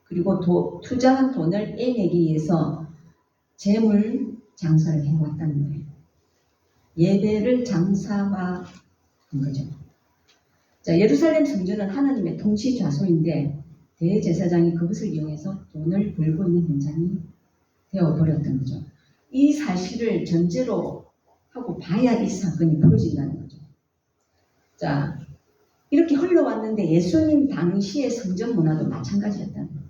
그리고 투자한 돈을 떼내기 위해서 재물 장사를 해왔다는 거예요. 예배를 장사화한 거죠. 자, 예루살렘 성전은 하나님의 통치 좌소인데 대제사장이 그것을 이용해서 돈을 벌고 있는 현장이 되어버렸던 거죠. 이 사실을 전제로 하고 봐야 이 사건이 풀어진다는 거죠. 자, 이렇게 흘러왔는데 예수님 당시의 성전 문화도 마찬가지였다는 거예요.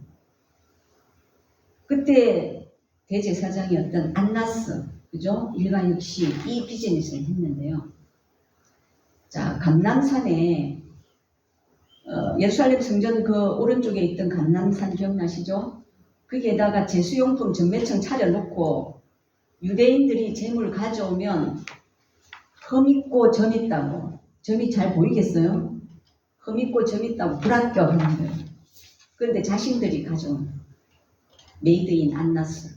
그때 대제사장이었던 안나스, 그죠? 일가 역시 이 비즈니스를 했는데요. 자, 감람산에 예루살렘 성전 그 오른쪽에 있던 감람산 기억나시죠? 거기에다가 제수용품 전매청 차려놓고 유대인들이 재물 가져오면 흠 있고 점 있다고, 점이 잘 보이겠어요? 흠 있고 점 있다고 불합격하는 거예요. 그런데 자신들이 가져온 메이드인 안나스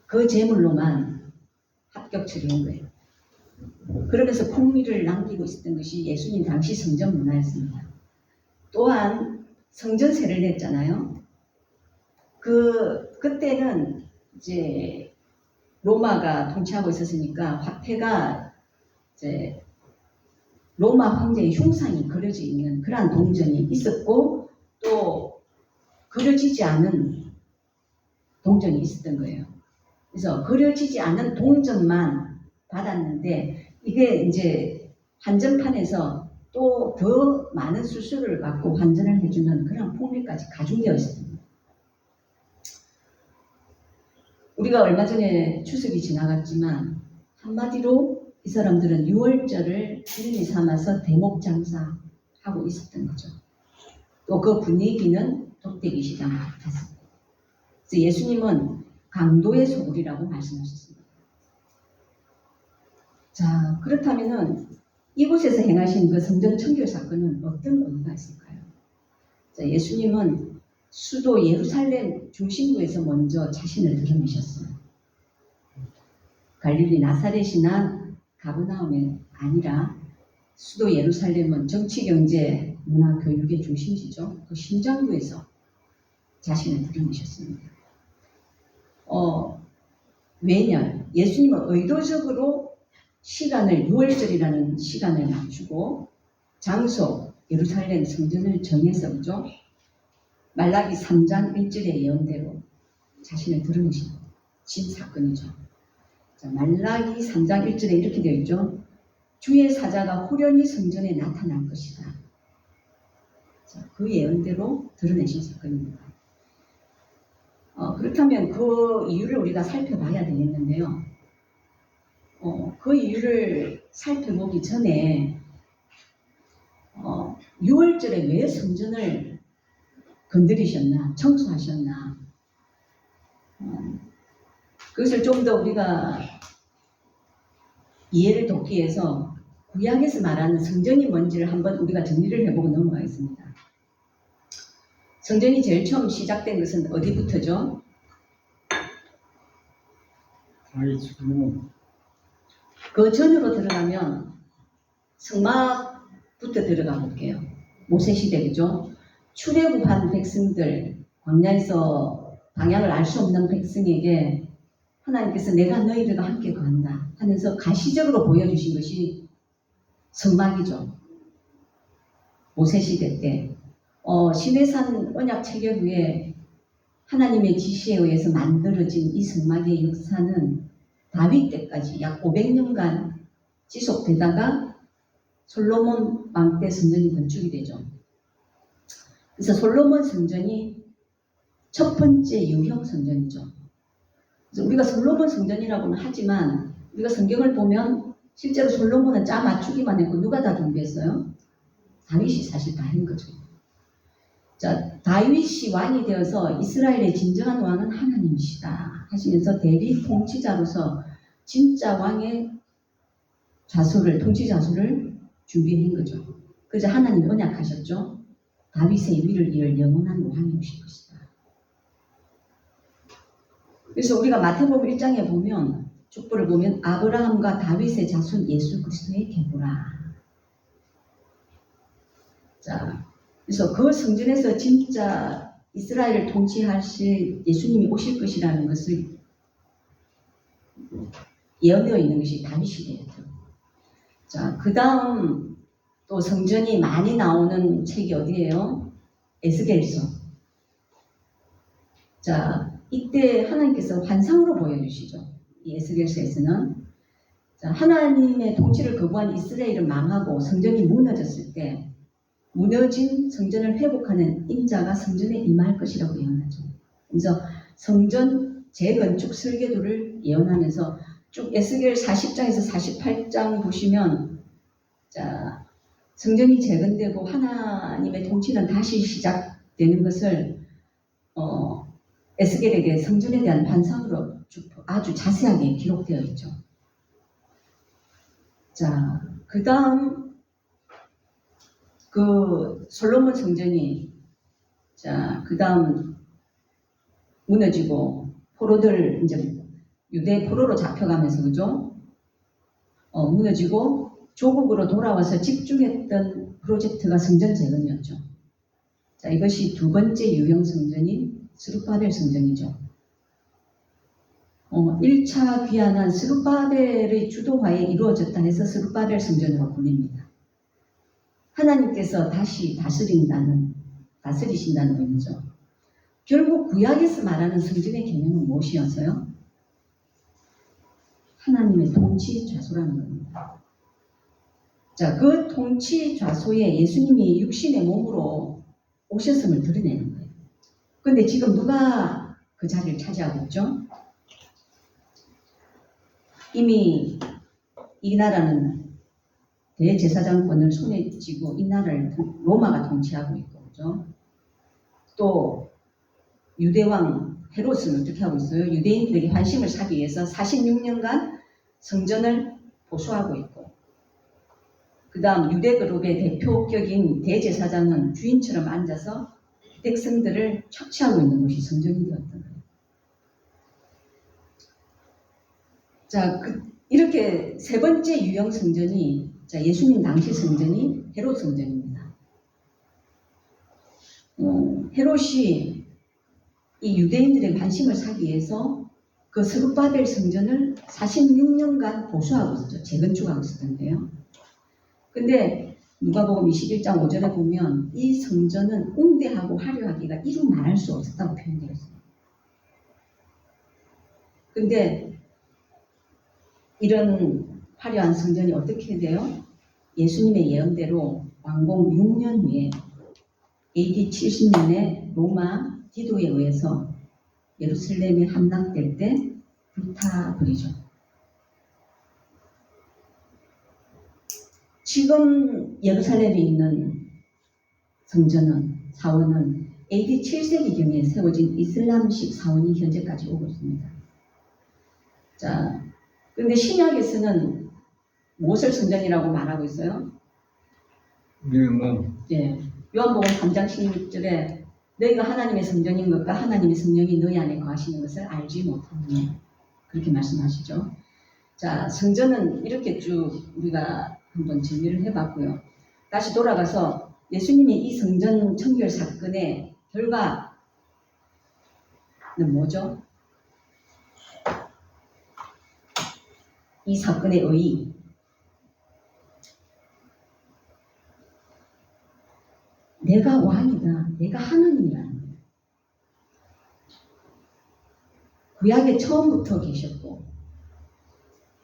그 재물로만 합격 처리한 거예요. 그러면서 풍미를 남기고 있었던 것이 예수님 당시 성전 문화였습니다. 또한 성전세를 냈잖아요. 그때는 이제 로마가 통치하고 있었으니까 화폐가 이제 로마 황제의 흉상이 그려져 있는 그러한 동전이 있었고 또 그려지지 않은 동전이 있었던 거예요. 그래서 그려지지 않은 동전만 받았는데 이게 이제 환전판에서 또 더 많은 수수료를 받고 환전을 해주는 그런 폭리까지 가중되어 있습니다. 우리가 얼마 전에 추석이 지나갔지만 한마디로 이 사람들은 유월절을 일미 삼아서 대목 장사하고 있었던 거죠. 또 그 분위기는 돗대기 시장 같았습니다. 그래서 예수님은 강도의 소굴이라고 말씀하셨습니다. 자, 그렇다면은 이곳에서 행하신 그 성전 청결 사건은 어떤 의미가 있을까요? 자, 예수님은 수도 예루살렘 중심부에서 먼저 자신을 드러내셨어요. 갈릴리 나사렛이나 가버나움이 아니라 수도 예루살렘은 정치, 경제, 문화, 교육의 중심지죠. 그 심장부에서 자신을 드러내셨습니다. 왜냐? 예수님은 의도적으로 시간을 6월절이라는 시간을 맞추고 장소 예루살렘 성전을 정해서 그죠? 말라기 3장 1절의 예언대로 자신을 드러내신 사건이죠. 자, 말라기 3장 1절에 이렇게 되어 있죠. 주의 사자가 호련히 성전에 나타날 것이다. 자, 그 예언대로 드러내신 사건입니다. 그렇다면 그 이유를 우리가 살펴봐야 되겠는데요. 그 이유를 살펴보기 전에 6월절에 왜 성전을 건드리셨나, 청소하셨나, 그것을 좀 더 우리가 이해를 돕기 위해서 구약에서 말하는 성전이 뭔지를 한번 우리가 정리를 해보고 넘어가겠습니다. 성전이 제일 처음 시작된 것은 어디부터죠? 다윗 후 그 전으로 들어가면 성막부터 들어가 볼게요. 모세시대 그죠? 출애굽한 백성들, 광야에서 방향을 알 수 없는 백성에게 하나님께서 내가 너희들과 함께 간다 하면서 가시적으로 보여주신 것이 성막이죠. 모세시대 때 시내산 언약 체결 후에 하나님의 지시에 의해서 만들어진 이 성막의 역사는 다윗 때까지 약 500년간 지속되다가 솔로몬 왕 때 성전이 건축이 되죠. 그래서 솔로몬 성전이 첫 번째 유형 성전이죠. 그래서 우리가 솔로몬 성전이라고는 하지만 우리가 성경을 보면 실제로 솔로몬은 짜 맞추기만 했고 누가 다 준비했어요? 다윗이 사실 다 한 거죠. 자, 다윗이 왕이 되어서 이스라엘의 진정한 왕은 하나님이시다 하시면서 대리 통치자로서 진짜 왕의 통치 좌소를 준비한 거죠. 그래서 하나님이 언약하셨죠. 다윗의 위를 이을 영원한 왕이 오실 것이다. 그래서 우리가 마태복음 1장에 보면 족보를 보면 아브라함과 다윗의 자손 예수 그리스도의 계보라. 자, 그래서 그 성전에서 진짜 이스라엘을 통치하실 예수님이 오실 것이라는 것을 예언되어 있는 것이 다윗시대였죠. 자, 그 다음 또 성전이 많이 나오는 책이 어디예요? 에스겔서. 자, 이때 하나님께서 환상으로 보여주시죠. 이 에스겔서에서는 자, 하나님의 통치를 거부한 이스라엘은 망하고 성전이 무너졌을 때 무너진 성전을 회복하는 인자가 성전에 임할 것이라고 예언하죠. 그래서 성전 재건축 설계도를 예언하면서 쭉 에스겔 40장에서 48장 보시면 자, 성전이 재건되고 하나님의 통치는 다시 시작되는 것을 에스겔에게 성전에 대한 환상으로 아주 자세하게 기록되어 있죠. 자, 그 다음 그 솔로몬 성전이 자, 그 다음 무너지고 포로들 이제 유대 포로로 잡혀가면서 그죠? 무너지고 조국으로 돌아와서 집중했던 프로젝트가 성전 재건이었죠. 자, 이것이 두 번째 유형 성전인 스룹바벨 성전이죠. 1차 귀환한 스룹바벨의 주도하에 이루어졌다 해서 스룹바벨 성전으로 불립니다. 하나님께서 다시 다스리신다는 의미죠. 결국 구약에서 말하는 성전의 개념은 무엇이어서요? 하나님의 통치 좌소라는 겁니다. 자, 그 통치 좌소에 예수님이 육신의 몸으로 오셨음을 드러내는 거예요. 그런데 지금 누가 그 자리를 차지하고 있죠? 이미 이 나라는 대제사장권을 손에 쥐고 이 나라를 로마가 통치하고 있고, 그죠? 또 유대왕 헤롯은 어떻게 하고 있어요? 유대인들에게 환심을 사기 위해서 46년간 성전을 보수하고 있고, 그 다음 유대 그룹의 대표격인 대제사장은 주인처럼 앉아서 백성들을 착취하고 있는 것이 성전이 되었던 거예요. 자, 이렇게 세 번째 유형 성전이 예수님 당시 성전이 헤롯 성전입니다. 헤롯이 이 유대인들의 관심을 사기 위해서 그 스룹바벨 성전을 46년간 보수하고 있었죠. 재건축하고 있었는데요. 근데 누가복음 21장 5절에 보면 이 성전은 웅대하고 화려하기가 이루 말할 수 없었다고 표현되어 있습니다. 근데 이런 화려한 성전이 어떻게 돼요? 예수님의 예언대로 왕공 6년 후에 AD 70년에 로마 디도에 의해서 예루살렘이 함락될 때 불타버리죠. 지금 예루살렘에 있는 성전은, 사원은 AD 7세기경에 세워진 이슬람식 사원이 현재까지 오고 있습니다. 자, 그런데 신약에서는 무엇을 성전이라고 말하고 있어요? 예, 요한복음 3장 16절에 너희가 하나님의 성전인 것과 하나님의 성령이 너희 안에 거하시는 것을 알지 못하느냐, 그렇게 말씀하시죠. 자, 성전은 이렇게 쭉 우리가 한번 정리를 해봤고요. 다시 돌아가서 예수님이 이 성전 청결 사건의 결과는 뭐죠? 이 사건의 의의, 내가 왕이다, 내가 하나님이라는 거예요. 구약에 처음부터 계셨고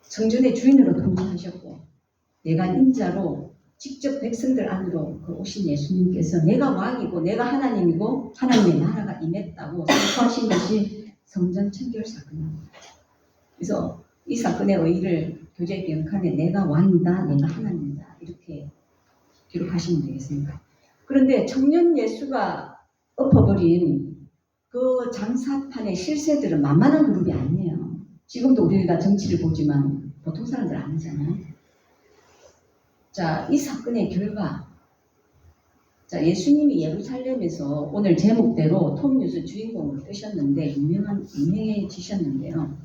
성전의 주인으로 통치하셨고 내가 인자로 직접 백성들 안으로 오신 예수님께서 내가 왕이고 내가 하나님이고 하나님의 나라가 임했다고 선포하신 것이 성전 청결 사건입니다. 그래서 이 사건의 의의를 교재 기억하에 내가 왕이다, 내가 하나님이다, 이렇게 기록하시면 되겠습니다. 그런데 청년 예수가 엎어버린 그 장사판의 실세들은 만만한 그룹이 아니에요. 지금도 우리가 정치를 보지만 보통 사람들 아니잖아요. 자, 이 사건의 결과, 자, 예수님이 예루살렘에서 오늘 제목대로 톱뉴스 주인공을 뜨셨는데 유명해지셨는데요.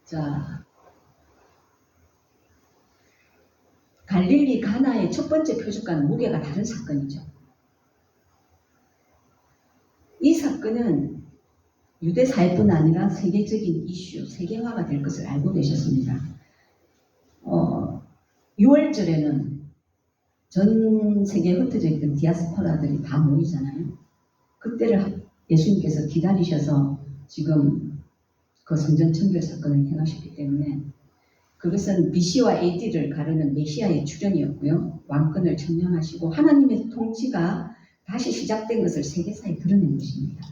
자, 갈릴리 가나의 첫 번째 표적과는 무게가 다른 사건이죠. 이 사건은 유대 사회뿐 아니라 세계적인 이슈, 세계화가 될 것을 알고 계셨습니다. 6월절에는 전 세계에 흩어져 있던 디아스포라들이 다 모이잖아요. 그때를 예수님께서 기다리셔서 지금 그 성전 청결 사건을 행하셨기 때문에 그것은 BC와 AD를 가르는 메시아의 출현이었고요. 왕권을 천명하시고 하나님의 통치가 다시 시작된 것을 세계사에 드러낸 것입니다.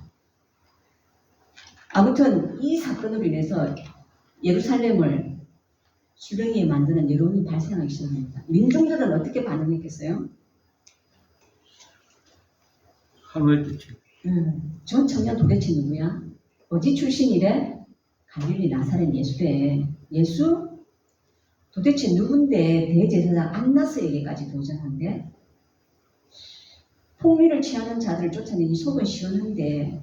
아무튼 이 사건으로 인해서 예루살렘을 수령이에 만드는 여론이 발생하기 시작합니다. 민중들은 어떻게 반응했겠어요? 하늘겠죠. 저 청년 도대체 누구야? 어디 출신이래? 갈릴리 나사렛 예수래. 예수? 도대체 누군데 대제사장 안나스에게까지 도전한대? 폭리를 취하는 자들을 쫓아내니 속은 시원한데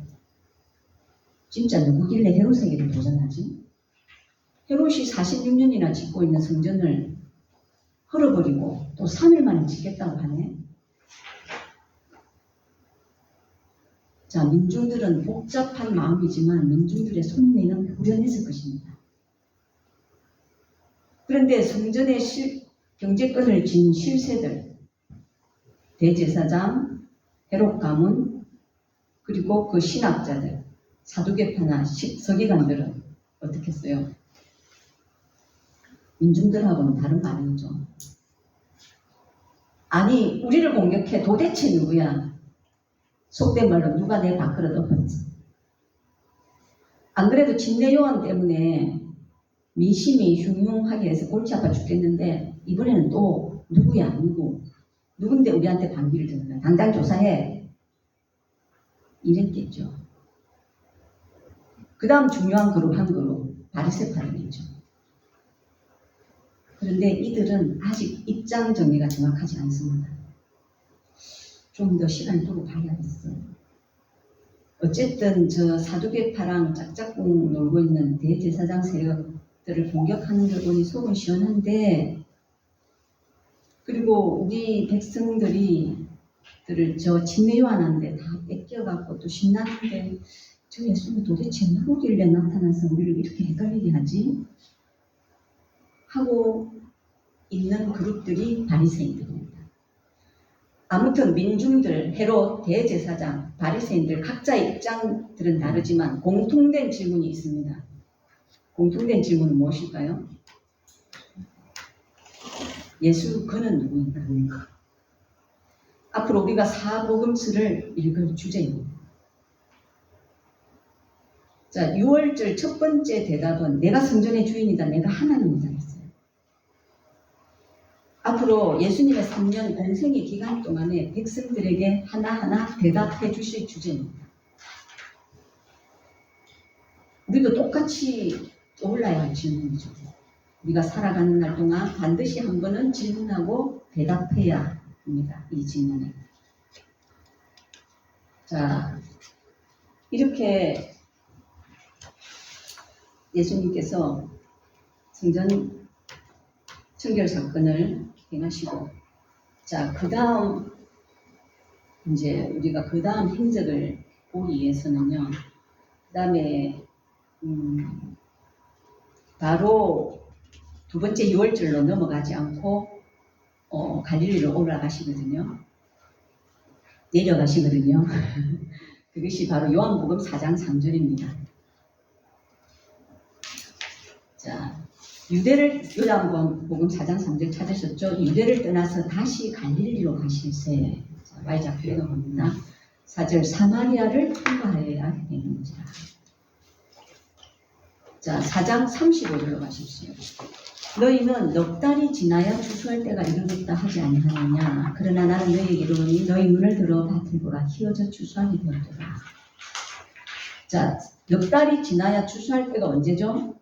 진짜 누구길래 헤롯에게를 도전하지? 헤롯이 46년이나 짓고 있는 성전을 헐어버리고 또 3일 만에 짓겠다고 하네. 자, 민중들은 복잡한 마음이지만 민중들의 속내는 후련했을 것입니다. 그런데 성전의 경제권을 쥔 실세들, 대제사장, 헤롯 가문, 그리고 그 신학자들, 사두개파나 서기관들은 어떻게 했어요? 민중들하고는 다른 반응이죠. 아니, 우리를 공격해 도대체 누구야? 속된 말로 누가 내 밥그릇 엎었지? 안 그래도 진례 요한 때문에 민심이 흉흉하게 해서 골치 아파 죽겠는데 이번에는 또 누구야? 누군데 우리한테 반기를 드는 거야? 당장 조사해. 이랬겠죠. 그 다음 중요한 그룹 한 그룹, 바리새파들이죠. 그런데 이들은 아직 입장 정리가 정확하지 않습니다. 좀 더 시간을 두고 봐야겠어. 어쨌든 저 사두개파랑 짝짝꿍 놀고 있는 대제사장 세력들을 공격하는 걸 보니 속은 시원한데, 그리고 우리 백성들이 저 진매요한한테 다 뺏겨갖고 또 신나는데 저 예수는 도대체 누구길래 나타나서 우리를 이렇게 헷갈리게 하지? 하고 있는 그룹들이 바리새인들입니다. 아무튼 민중들, 헤롯, 대제사장, 바리새인들 각자의 입장들은 다르지만 공통된 질문이 있습니다. 공통된 질문은 무엇일까요? 예수 그는 누구인가? 앞으로 우리가 사복음서를 읽을 주제입니다. 자, 6월절 첫 번째 대답은 내가 성전의 주인이다, 내가 하나님이다 했어요. 앞으로 예수님의 3년 공생의 기간 동안에 백성들에게 하나하나 대답해 주실 주제입니다. 우리도 똑같이 떠올라야 할 질문이죠. 우리가 살아가는 날 동안 반드시 한 번은 질문하고 대답해야 합니다. 이 질문에. 자, 이렇게 예수님께서 성전 청결 사건을 행하시고, 자, 그 다음 이제 우리가 그 다음 행적을 보기 위해서는요, 그 다음에 바로 두 번째 6월절로 넘어가지 않고 갈릴리로 올라가시거든요. 내려가시거든요. 그것이 바로 요한복음 4장 3절입니다. 자, 요한복음 4장 3절 찾으셨죠? 유대를 떠나서 다시 갈릴리로 가실세. 자, Y좌표 읽어봅니다. 4절 사마리아를 통과하여야 되는지라. 자, 4장 35절로 가십시오. 너희는 넉 달이 지나야 추수할 때가 이르렀다 하지 아니하느냐. 그러나 나는 너희에게 이르노니 너희 눈을 들어 밭을 보라. 희어져 추수하게 되었더라. 자, 넉 달이 지나야 추수할 때가 언제죠?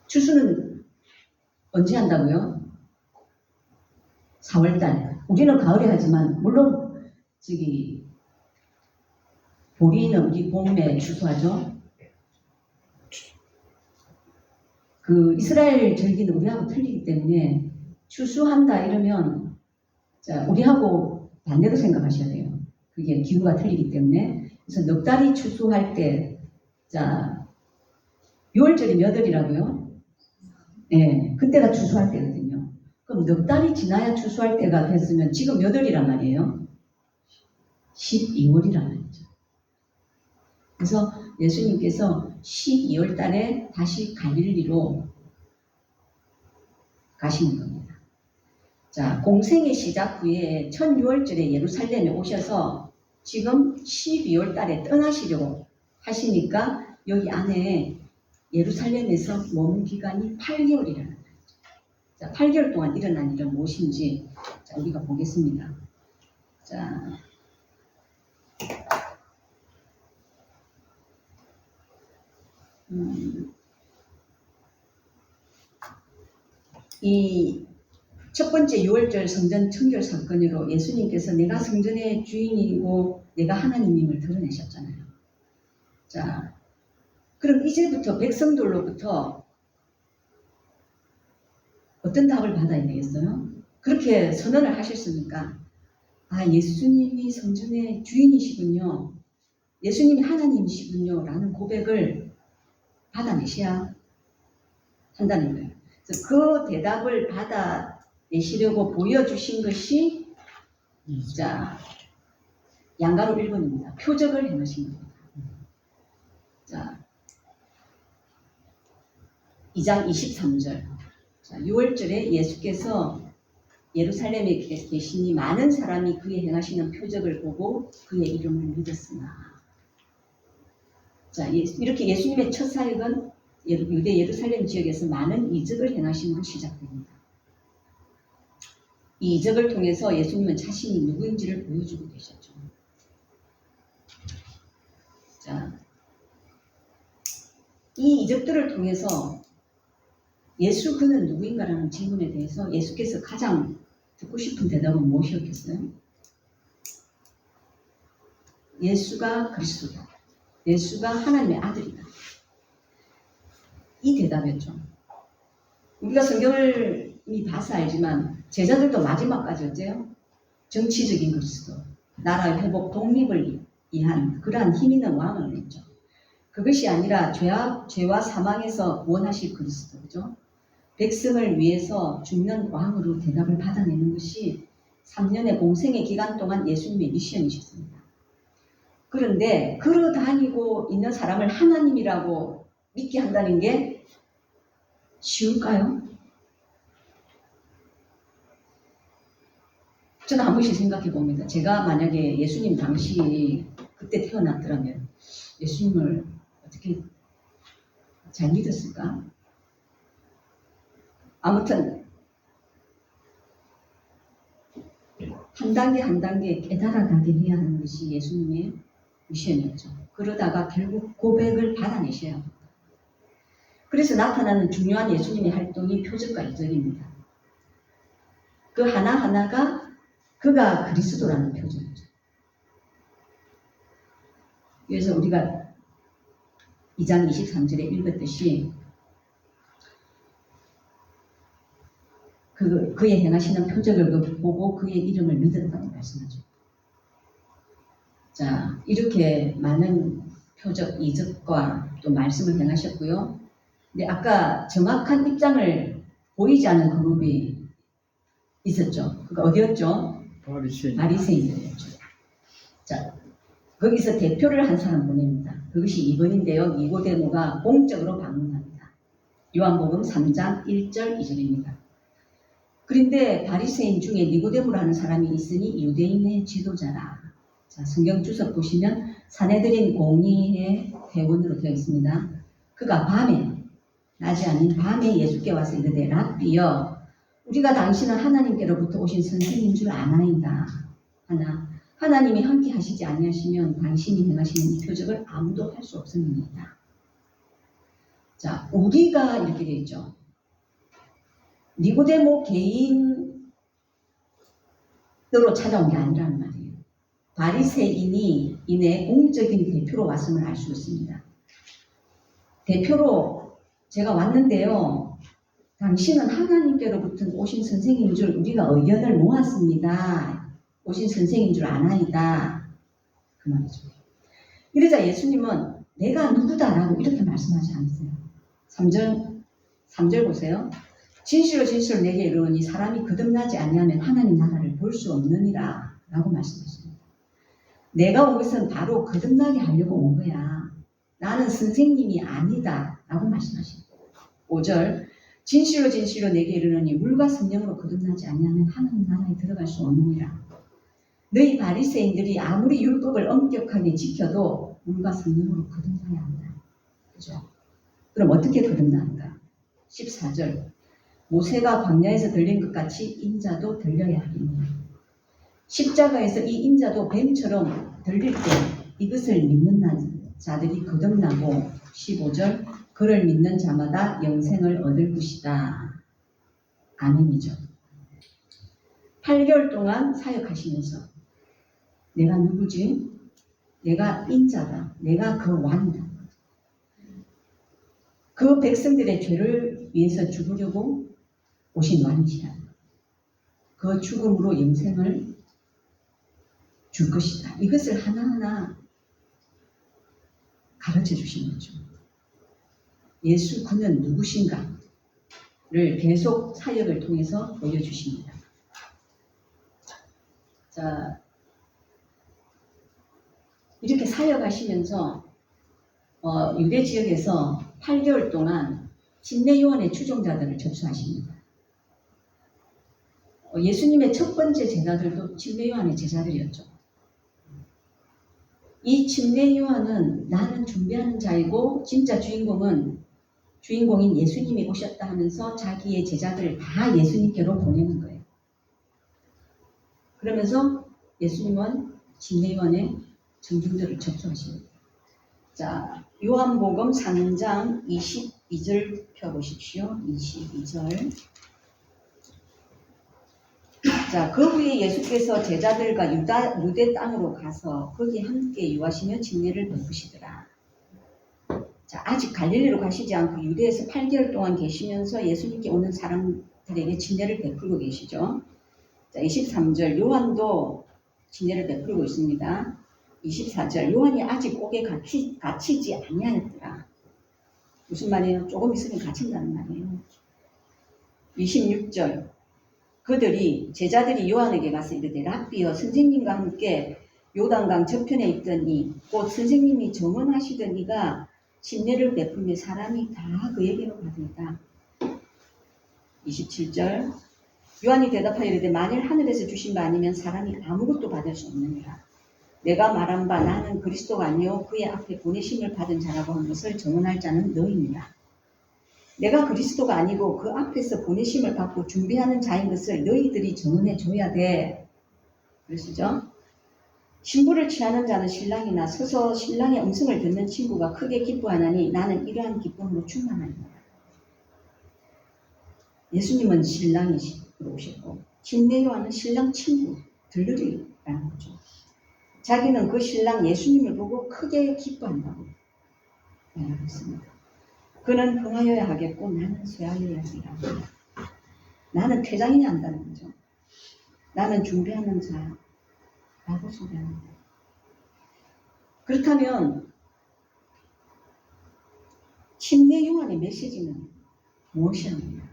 추수는 언제 한다고요? 4월달. 우리는 가을에 하지만 물론 보리는 우리 봄에 추수하죠. 그 이스라엘 절기는 우리하고 틀리기 때문에 추수한다 이러면, 자, 우리하고 반대로 생각하셔야 돼요. 그게 기후가 틀리기 때문에. 그래서 넉 달이 추수할 때, 자, 6월절이 몇 월이라고요? 네, 그때가 추수할 때거든요. 그럼 넉 달이 지나야 추수할 때가 됐으면 지금 몇 월이란 말이에요? 12월이란 말이죠. 그래서 예수님께서 12월 달에 다시 갈릴리로 가시는 겁니다. 자, 공생의 시작 후에 16월절에 예루살렘에 오셔서 지금 12월 달에 떠나시려고 하시니까 여기 안에 예루살렘에서 머문 기간이 8개월이라는 거죠. 자, 8개월 동안 일어난 일은 무엇인지, 자, 우리가 보겠습니다. 자, 이 첫 번째 6월절 성전 청결 사건으로 예수님께서 내가 성전의 주인이고 내가 하나님임을 드러내셨잖아요. 자, 그럼 이제부터 백성들로부터 어떤 답을 받아야 되겠어요? 그렇게 선언을 하셨으니까, 아, 예수님이 성전의 주인이시군요, 예수님이 하나님이시군요 라는 고백을 받아내셔야 한다는 거예요. 그래서 그 대답을 받아내시려고 보여주신 것이, 자, 양가로 1번입니다. 표적을 행하신 겁니다. 자, 2장 23절. 자, 6월절에 예수께서 예루살렘에 계시니 많은 사람이 그의 행하시는 표적을 보고 그의 이름을 믿었으나. 자, 이렇게 예수님의 첫 사역은 유대 예루살렘 지역에서 많은 이적을 행하심으로 시작됩니다. 이 이적을 통해서 예수님은 자신이 누구인지를 보여주고 계셨죠. 자, 이 이적들을 통해서 예수 그는 누구인가라는 질문에 대해서 예수께서 가장 듣고 싶은 대답은 무엇이었겠어요? 예수가 그리스도다. 예수가 하나님의 아들이다. 이 대답이었죠. 우리가 성경을 이미 봐서 알지만 제자들도 마지막까지 어째요? 정치적인 그리스도, 나라의 회복, 독립을 위한 그러한 힘 있는 왕을 냈죠. 그것이 아니라 죄와 사망에서 구원하실 그리스도, 그죠? 백성을 위해서 죽는 왕으로 대답을 받아내는 것이 3년의 공생의 기간 동안 예수님의 미션이셨습니다. 그런데 걸어다니고 있는 사람을 하나님이라고 믿게 한다는 게 쉬울까요? 저는 한 번씩 생각해 봅니다. 제가 만약에 예수님 당시 그때 태어났더라면 예수님을 어떻게 잘 믿었을까? 아무튼 한 단계 한 단계 깨달아가게 해야 하는 것이 예수님의 미션이었죠. 그러다가 결국 고백을 받아내셔야 합니다. 그래서 나타나는 중요한 예수님의 활동이 표적과 이적입니다. 그 하나하나가 그가 그리스도라는 표적이죠. 그래서 우리가 2장 23절에 읽었듯이 그의 행하시는 표적을 보고 그의 이름을 믿었다고 말씀하죠. 자, 이렇게 많은 표적, 이적과 또 말씀을 행하셨고요. 근데 아까 정확한 입장을 보이지 않는 그룹이 있었죠. 그가 어디였죠? 바리새인이었죠. 자, 거기서 대표를 한 사람 보냅니다. 그것이 2번인데요. 니고데모가 공적으로 방문합니다. 요한복음 3장 1절 2절입니다. 그런데 바리새인 중에 니고데모라는 사람이 있으니 유대인의 지도자라. 자, 성경 주석 보시면 사내들인 공의의 회원으로 되어 있습니다. 그가 밤에, 낮이 아닌 밤에 예수께 와서 이르되 랍비여, 우리가 당신은 하나님께로부터 오신 선생인 줄 아나이다. 하나 하나님이 함께 하시지 아니하시면 당신이 행하시는 이 표적을 아무도 할 수 없습니다. 자, 우리가 이렇게 되어 있죠. 니고데모 개인으로 찾아온 게 아니라는 말이에요. 바리새인이 이내 공적인 대표로 왔음을 알 수 있습니다. 대표로 제가 왔는데요. 당신은 하나님께로부터 오신 선생인 줄 우리가 의견을 모았습니다. 오신 선생인 줄 아나이다. 그 말이죠. 이러자 예수님은 내가 누구다라고 이렇게 말씀하지 않으세요. 3절 보세요. 진실로 진실로 내게 이르노니 사람이 거듭나지 아니하면 하나님 나라를 볼 수 없느니라 라고 말씀하십니다. 내가 온 것은 바로 거듭나게 하려고 온 거야. 나는 선생님이 아니다 라고 말씀하십니다. 5절 진실로 진실로 내게 이르노니 물과 성령으로 거듭나지 아니하면 하나님 나라에 들어갈 수 없느니라. 너희 바리새인들이 아무리 율법을 엄격하게 지켜도 물과 성령으로 거듭나야 한다. 그죠? 그럼 어떻게 거듭나는가? 14절 모세가 광야에서 들린 것 같이 인자도 들려야 하겠니. 십자가에서 이 인자도 뱀처럼 들릴 때 이것을 믿는 자들이 거듭나고 15절 그를 믿는 자마다 영생을 얻을 것이다. 아멘이죠. 8개월 동안 사역하시면서 내가 누구지? 내가 인자다. 내가 그 왕이다. 그 백성들의 죄를 위해서 죽으려고 오신 왕이시다. 그 죽음으로 영생을 줄 것이다. 이것을 하나하나 가르쳐 주신 거죠. 예수 그는 누구신가를 계속 사역을 통해서 보여주십니다. 자, 이렇게 사역하시면서 유대 지역에서 8개월 동안 침례 요한의 추종자들을 접수하십니다. 예수님의 첫 번째 제자들도 침례 요한의 제자들이었죠. 이 침례 요한은 나는 준비하는 자이고 진짜 주인공인 예수님이 오셨다 하면서 자기의 제자들을 다 예수님께로 보내는 거예요. 그러면서 예수님은 침례 요한의 청중들을 접수하십니다. 자, 요한복음 3장 22절 펴보십시오. 22절 자, 그 후에 예수께서 제자들과 유대 땅으로 가서 거기 함께 유하시며 침례를 베푸시더라. 자, 아직 갈릴리로 가시지 않고 유대에서 8개월 동안 계시면서 예수님께 오는 사람들에게 침례를 베풀고 계시죠. 자, 23절 요한도 침례를 베풀고 있습니다. 24절 요한이 아직 옥에 갇히지 아니하였더라. 무슨 말이에요? 조금 있으면 갇힌다는 말이에요. 26절 제자들이 요한에게 가서 이르되 랍비여 선생님과 함께 요단강 저편에 있더니 곧 선생님이 정언하시던 이가 침례를 베풀며 사람이 다 그에게로 가더이다. 27절 요한이 대답하여 이르되 만일 하늘에서 주신 바 아니면 사람이 아무것도 받을 수 없느니라. 내가 말한 바 나는 그리스도가 아니요 그의 앞에 보내심을 받은 자라고 한 것을 정언할 자는 너희니라. 내가 그리스도가 아니고 그 앞에서 보내심을 받고 준비하는 자인 것을 너희들이 정언해 줘야 돼. 그러시죠? 신부를 취하는 자는 신랑이나 서서 신랑의 음성을 듣는 친구가 크게 기뻐하나니 나는 이러한 기쁨으로 충만하니라. 예수님은 신랑이시로 오셨고 침례 요한은 신랑 친구 들러리라는 거죠. 자기는 그 신랑 예수님을 보고 크게 기뻐한다고 말했습니다. 그는 흥하여야 하겠고 나는 쇠하여야 하리라. 나는 퇴장이냐 한다는 거죠. 나는 준비하는 자라고 소개합니다. 그렇다면 침례 요한의 메시지는 무엇이었느냐?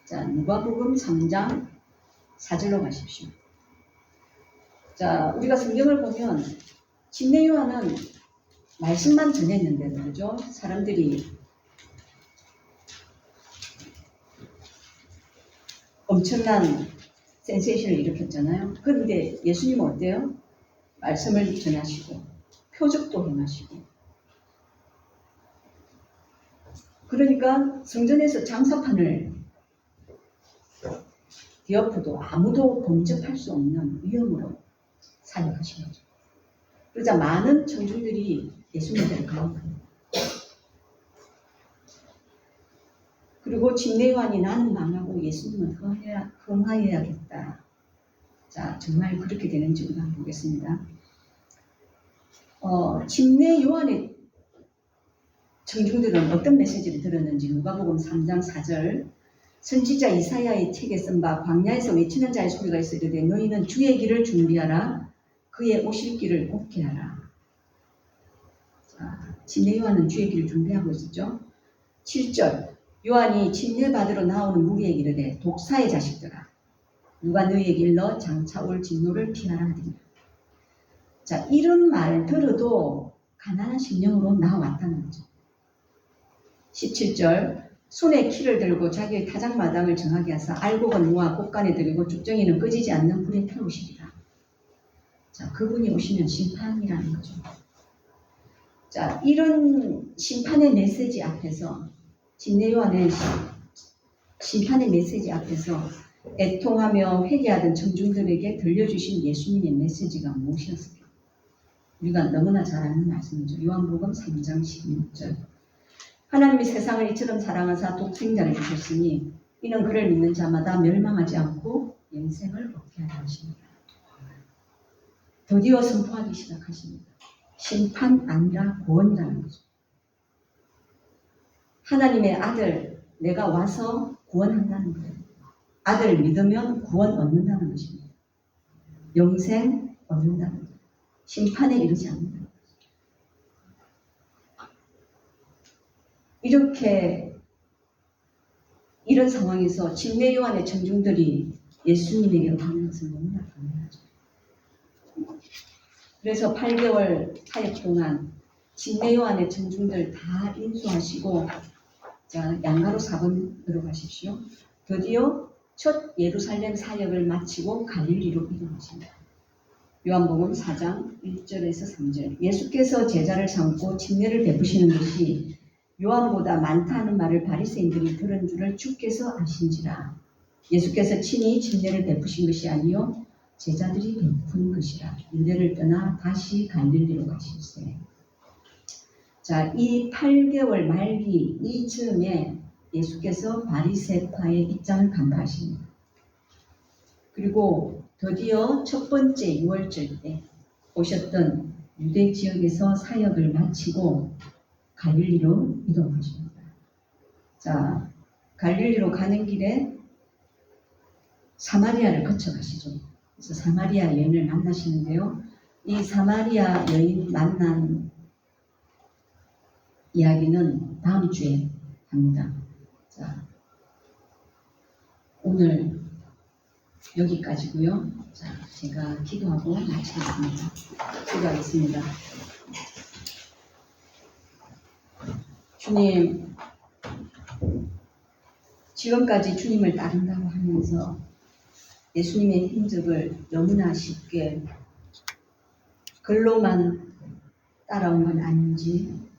자, 누가복음 3장 4절로 가십시오. 자, 우리가 성경을 보면 침례 요한은 말씀만 전했는데도 그죠? 사람들이 엄청난 센세이션을 일으켰잖아요. 그런데 예수님은 어때요? 말씀을 전하시고 표적도 행하시고 그러니까 성전에서 장사판을 뒤엎어도 아무도 범접할 수 없는 위험으로 사역하신 거죠. 그러자 많은 청중들이 예수님을 가혹합니다. 그리고 침례 요한이 나는 망하고 예수님은 흥하여야겠다. 자, 정말 그렇게 되는지 우리가 한번 보겠습니다. 침례 요한의 청중들은 어떤 메시지를 들었는지 누가복음 3장 4절 선지자 이사야의 책에 쓴 바 광야에서 외치는 자의 소리가 있어 이르되 너희는 주의 길을 준비하라 그의 오실 길을 곱게 하라. 자, 침례 요한은 주의 길을 준비하고 있었죠. 7절 요한이 침례 받으러 나오는 무리에게 이르되 독사의 자식들아 누가 너희에게 일러 장차 올 진노를 피하라 하더니. 자, 이런 말 들어도 가난한 심령으로 나왔다는 거죠. 17절 손에 키를 들고 자기의 타작마당을 정하게 하사 알곡은 모아 곳간에 들이고 쭉정이는 꺼지지 않는 불에 태우시리라. 자, 그분이 오시면 심판이라는 거죠. 자, 이런 심판의 메시지 앞에서 침례 요한의 심판의 메시지 앞에서 애통하며 회개하던 청중들에게 들려주신 예수님의 메시지가 무엇이었을까? 우리가 너무나 잘 아는 말씀이죠. 요한복음 3장 16절 하나님이 세상을 이처럼 사랑하사 독생자를 주셨으니 이는 그를 믿는 자마다 멸망하지 않고 영생을 얻게 하려 하십니다. 드디어 선포하기 시작하십니다. 심판 아니라 구원이라는 거죠. 하나님의 아들 내가 와서 구원한다는 거예요. 아들 믿으면 구원 얻는다는 것입니다. 영생 얻는다는 거예요. 심판에 이르지 않는다는 거예요. 이런 상황에서 침례 요한의 청중들이 예수님에게로 가는 것은 너무나 당연하죠. 그래서 8개월 사역 동안 침례 요한의 청중들 다 인수하시고 자, 양가로 4번으로 가십시오. 드디어 첫 예루살렘 사역을 마치고 갈릴리로 이동하십니다. 요한복음 4장 1절에서 3절 예수께서 제자를 삼고 침례를 베푸시는 것이 요한보다 많다 하는 말을 바리새인들이 들은 줄을 주께서 아신지라. 예수께서 친히 침례를 베푸신 것이 아니요 제자들이 베푼 것이라. 유대를 떠나 다시 갈릴리로 가실세. 자, 이 8개월 말기 이즈음에 예수께서 바리새파의 입장을 간파하십니다. 그리고 드디어 첫 번째 6월절 때 오셨던 유대 지역에서 사역을 마치고 갈릴리로 이동하십니다. 자, 갈릴리로 가는 길에 사마리아를 거쳐가시죠. 그래서 사마리아 여인을 만나시는데요. 이 사마리아 여인 만난 이야기는 다음 주에 합니다. 자, 오늘 여기까지고요. 자, 제가 기도하고 마치겠습니다. 기도하겠습니다. 주님, 지금까지 주님을 따른다고 하면서 예수님의 흔적을 너무나 쉽게 글로만 따라온 건 아닌지